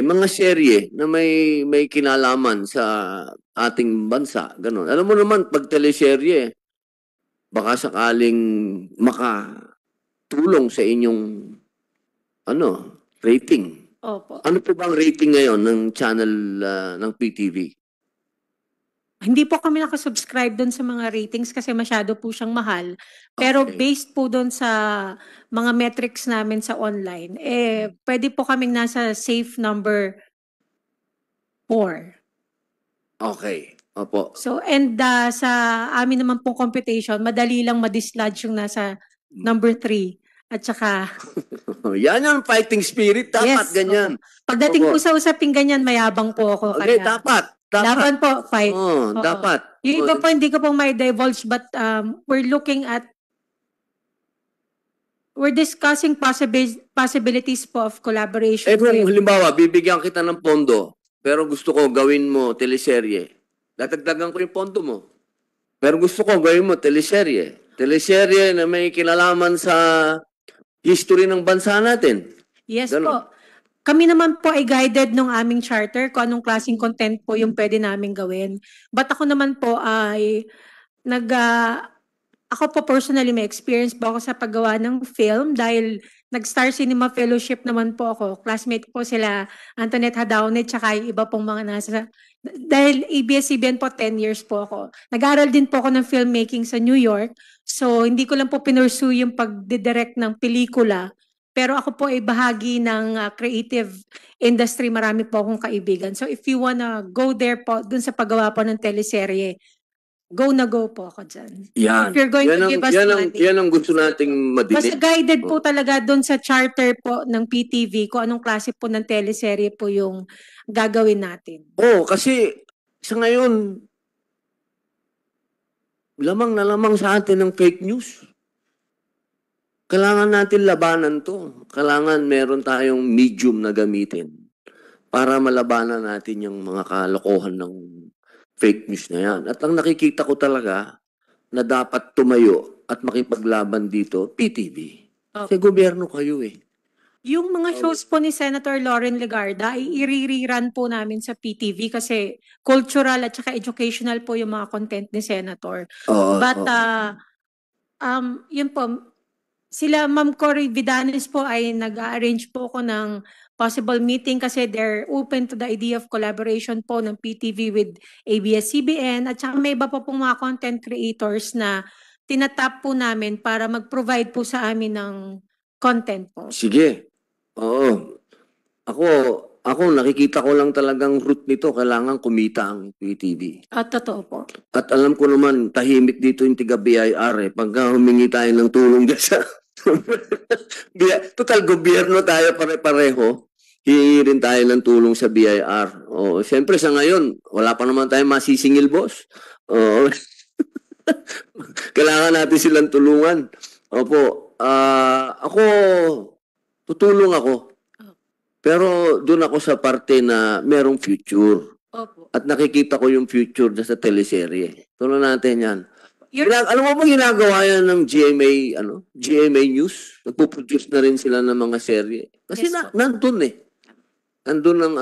na may kinalaman sa ating bansa, ganun. Alam mo naman, pag teleserye, baka sakaling makatulong sa inyong rating. Opo. Ano po bang rating ngayon ng channel ng PTV? Hindi po kami nakasubscribe doon sa mga ratings kasi masyado po siyang mahal. Pero Okay. based po doon sa mga metrics namin sa online, pwede po kaming nasa safe number 4. Okay. Opo. So, and sa amin naman pong computation, madali lang ma-dislodge yung nasa number 3. At saka, Yan yung fighting spirit. Dapat Yes, ganyan. pagdating Opo. po sa usaping ganyan, mayabang po ako. Okay, Kaya, dapat. laban po, fight. Oh, Oo. dapat. Yung iba po, hindi ko pong may divulge, but we're looking at, we're discussing possibilities po of collaboration. Kung with- halimbawa, bibigyan kita ng pondo, pero gusto ko gawin mo teleserye, dadagdagan ko yung pondo mo. Pero gusto ko gawin mo teleserye. Teleserye na may kinalaman sa history ng bansa natin. Yes Ganon. po. Kami naman po ay guided ng aming charter kung anong klaseng content po yung pwede namin gawin. But ako naman po ay ako po personally may experience po ako sa paggawa ng film dahil nag-Star Cinema Fellowship naman po ako. Classmate po sila Antoinette Hadaone tsaka yung iba pong mga nasa. Dahil ABS-CBN po 10 years po ako. Nag-aral din po ako ng filmmaking sa New York. So hindi ko lang po pinursue yung pagdidirect ng pelikula. Pero ako po ay bahagi ng creative industry. Marami po akong kaibigan. So if you wanna go there po, dun sa paggawa po ng teleserye, go na go po ako dyan. Yan. If you're going to give us money. Yan ang gusto nating Basta madinig. guided po talaga doon sa charter po ng PTV kung anong klase po ng teleserye po yung gagawin natin. Oo, kasi sa ngayon, lamang na lamang sa atin ng fake news. Kailangan natin labanan to. Kailangan meron tayong medium na gamitin para malabanan natin yung mga kalokohan ng fake news na yan. At ang nakikita ko talaga na dapat tumayo at makipaglaban dito, PTV. Kasi gobyerno kayo eh. Yung mga shows po ni Senator Lauren Legarda ay i-rerun po namin sa PTV kasi cultural at saka educational po yung mga content ni Senator. Oo, But oo. yun po, sila Ma'am Cory Vidanes po ay nag-arrange po ko ng possible meeting kasi they're open to the idea of collaboration po ng PTV with ABS-CBN at saka may iba pa pong mga content creators na tinatap po namin para mag-provide po sa amin ng content po. Sige. Oo. Ako nakikita ko lang talagang root nito. Kailangan kumita ang PTV. At totoo po. At alam ko naman, tahimik dito yung tiga-BIR eh. Pagka humingi tayo ng tulong dyan sa... Total, gobyerno tayo pare-pareho. Hihingi rin tayo ng tulong sa BIR. O, siyempre sa ngayon, wala pa naman tayong masisingil, boss. Oo. Kailangan natin silang tulungan. Opo. Ako, tutulong ako. Pero doon ako sa parte na merong future. Opo. At nakikita ko yung future sa teleserye. Tulungan natin yan. You're- Alam mo ba ginagawa yan ng GMA News? Nagpo-produce na rin sila ng mga serye. Kasi Yes, nandun eh. Nandun ang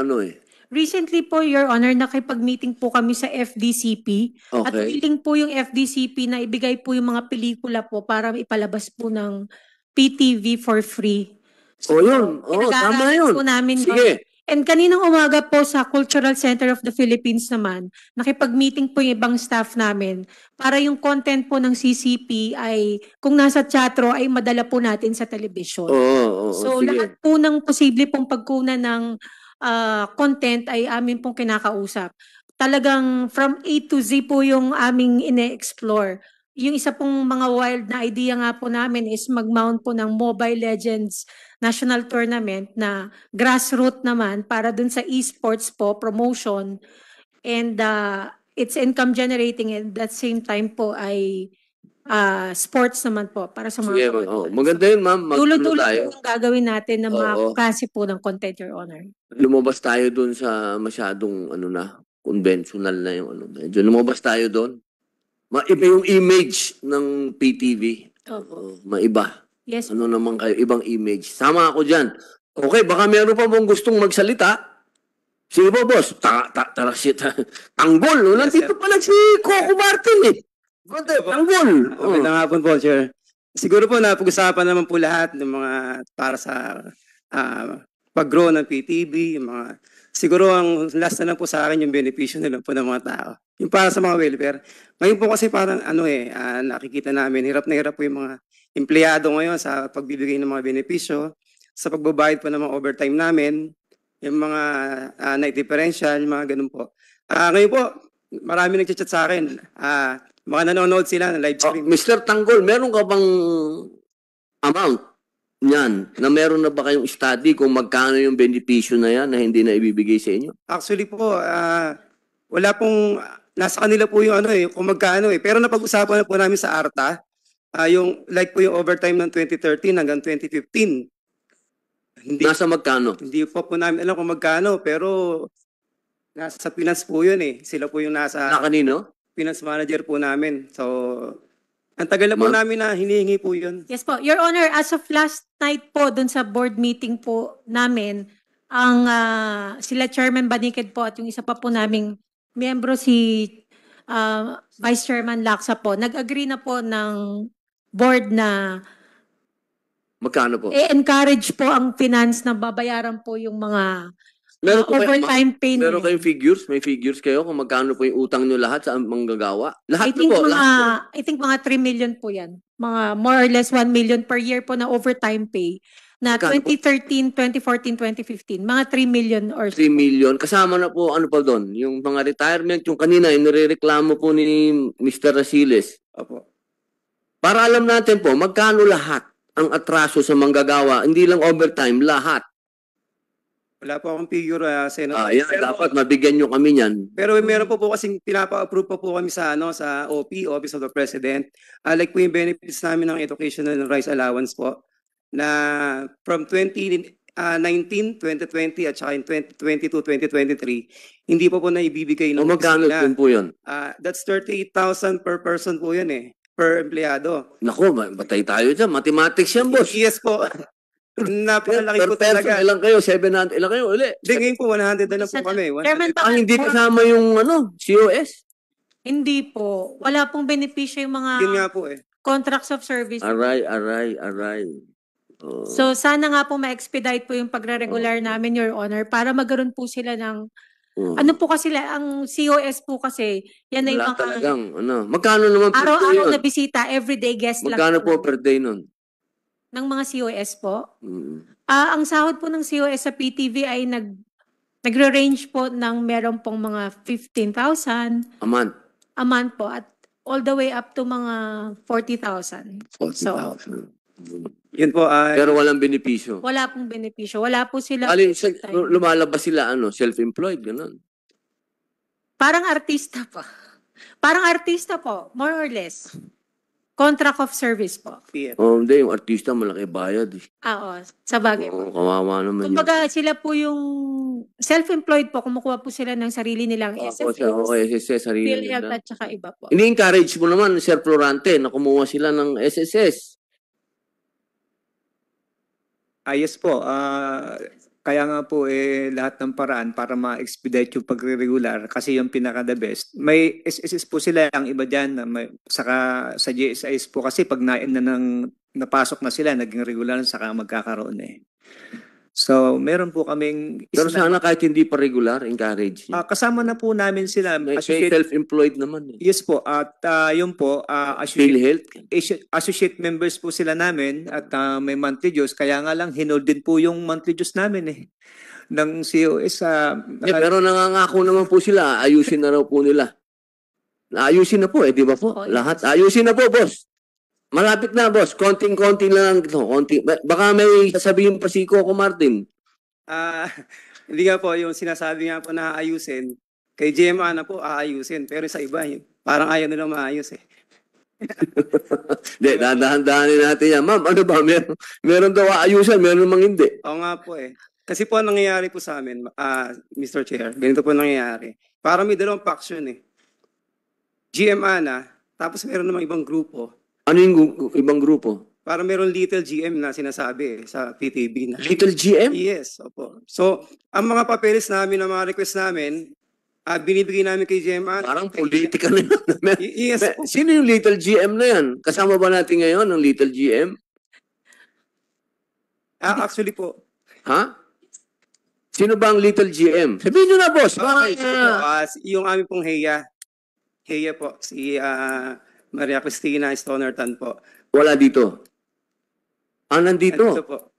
Recently po, Your Honor, nakipag-meeting po kami sa FDCP. At Okay. willing po yung FDCP na ibigay po yung mga pelikula po para ipalabas po ng PTV for free. O yun. O, tama pinag-aaralan yun. po namin yun. Sige. And kaninang umaga po sa Cultural Center of the Philippines naman, nakipag-meeting po yung ibang staff namin para yung content po ng CCP ay kung nasa teatro ay madala po natin sa television. Oo, So sige. lahat po ng posible pong pagkunan ng content ay amin pong kinakausap. Talagang from A to Z po yung aming ine-explore. Yung isa pong mga wild na idea nga po namin is mag-mount po ng Mobile Legends National Tournament na grassroots naman para dun sa esports po, promotion. And it's income generating and at the same time po ay sports naman po para sa Sige, mga maganda yun, ma'am. Magtulo Dulo-dulo tayo. po yung gagawin natin na mga Oo. klase po ng content, Your Honor. Lumabas tayo doon sa masyadong conventional na yung medyo lumabas tayo doon. Maiba yung image ng PTV. Maiba. Yes. Ano naman kayo, ibang image. Sama ako dyan. Okay, baka meron pa mong gustong magsalita. Sige po, boss. Tanggol. Nandito pala si Coco Martin eh. Tanggol. Magandang hapon po, Chair. Siguro po napag-usapan naman po lahat ng mga para sa pag-grow ng PTV, yung mga siguro ang last na lang po sa akin yung benepisyo nila po ng mga tao. Yung para sa mga welfare. Ngayon po kasi parang nakikita namin, hirap na hirap po yung mga empleyado ngayon sa pagbibigay ng mga benepisyo, sa pagbabayad po ng mga overtime namin, yung mga night differential, yung mga ganun po. Ngayon po, marami nagchat-chat sa akin. Mga nanonood sila ng live stream. Mr. Tanggol, meron ka bang amount yan na meron na ba kayong study kung magkano yung benepisyo na yan na hindi na ibibigay sa inyo? Actually po, wala pong, nasa kanila po yung kung magkano eh. Pero napag-usapan na po namin sa ARTA, yung like po yung overtime ng 2013 hanggang 2015. Nasa magkano? Hindi po namin alam kung magkano, pero nasa finance po yun eh. Sila po yung nasa Na kanino? finance manager po namin. So, ang tagal na po namin na hinihingi po yun. Yes po. Your Honor, as of last night po, dun sa board meeting po namin, ang sila Chairman Banikid po at yung isa pa po naming miyembro si Vice Chairman Laksa po, nag-agree na po ng board na Magkano po? encourage po ang finance na babayaran po yung mga overtime pay. Meron kayong figures? May figures kayo kung magkano po yung utang nyo lahat sa manggagawa? Lahat na po. I think mga 3 million po yan. Mga more or less 1 million per year po na overtime pay. Na Magkano po? 2013, 2014, 2015. Mga 3 million or 3 million. Kasama na po, ano pa doon? Yung mga retirement, yung kanina, yung nirereklamo po ni Mr. Rasiles. Opo. Para alam natin po, magkano lahat ang atraso sa manggagawa? Hindi lang overtime, lahat. Wala po akong figure, Senator. Yan, dapat mabigyan nyo kami niyan. Pero meron po kasing pinapa-approve pa po kami sa sa OP, Office of the President. Like po yung benefits namin ng Educational and Rice Allowance po na from 2019, 2020 at saka in 2022, 2023, hindi po naibibigay ng Magkano opisina. din po yun? That's 38,000 per person po yun eh, per empleyado. Naku, batay tayo dyan. Mathematics yan, boss. Yes po. Napakalaki po Per person, talaga. ilang kayo? 700? Ilang kayo? Uli. Hindi, ngayon po 100 na lang po kami. 100. Chairman, Hindi kasama yung COS? Hindi po. Wala pong benepisyo yung mga Yun nga po eh. contracts of service. Aray. So sana nga po ma-expedite po yung pagre-regular namin, Your Honor, para magkaroon po sila ng ano po kasi ang COS po kasi yan ay Wala mga talagang, magkano naman per day araw-araw yun? na bisita, everyday guest lang Magkano po per day nun? ng mga COS po. Ang sahod po ng COS sa PTV ay nagre-range po ng meron pong mga 15,000 A month? a month po at all the way up to mga 40,000. 40,000. Yun po. Pero walang benepisyo. Wala pong benepisyo. Wala po sila. Lumalabas sila, self-employed, ganun. Parang artista po. Parang artista po, more or less. Contract of service po. Hindi, yung artista malaki bayad. Oo, sa bagay po. Kawawa naman yun. Kumbaga sila po yung self-employed po, kumukuha po sila ng sarili nilang SSS, SSS, sarili PhilHealth nila. at saka iba po. Ini-encourage mo naman, Sir Florante, na kumuha sila ng SSS. Yes po. Kaya nga po lahat ng paraan para ma-expedite yung pagre-regular kasi yung pinaka-the best. May SSS po sila, ang iba dyan. Saka sa GSIS po kasi pag napasok na sila, naging regular, saka magkakaroon eh. So, meron po kaming... Pero sana kahit hindi pa regular, encourage. kasama na po namin sila. May self-employed naman. Yes po. At yun po, associate members po sila namin at may monthly dues. Kaya nga lang, hinold din po yung monthly dues namin eh. Ng COS. Pero nangangako naman po sila, ayusin na raw po nila. Ayusin na po di ba po? Lahat. Ayusin na po, boss. Malapit na, boss. Konting-konting lang. Baka may sasabihin pa si Coco Martin. Hindi nga po, yung sinasabi nga po na ayusin, kay GMA na po aayusin. Pero sa iba, parang ayaw nila maayos eh. Hindi, dahan-dahanin natin yan. Ma'am, ano ba? Meron daw aayusan, meron namang hindi. Oo nga po eh. Kasi po ang nangyayari po sa amin, Mr. Chair, ganito po nangyayari. Para may dalawang faction eh. GM Ana, tapos meron namang ibang grupo. Ano yung ibang grupo? Para meron Little GM na sinasabi sa PTB. Little GM? Yes, opo. So, ang mga papeles namin, ang mga request namin, binibigay namin kay GM Ana. Parang politika na yun. Yes po. Sino yung Little GM na yan? Kasama ba natin ngayon ng Little GM? Actually po, Ha? Sino ba ang Little GM? Sabihin nyo na, boss. okay, yung aming pong Heya. Heya po, si Maria Cristina Stonertan po. Wala dito. Nandito. Nandito po.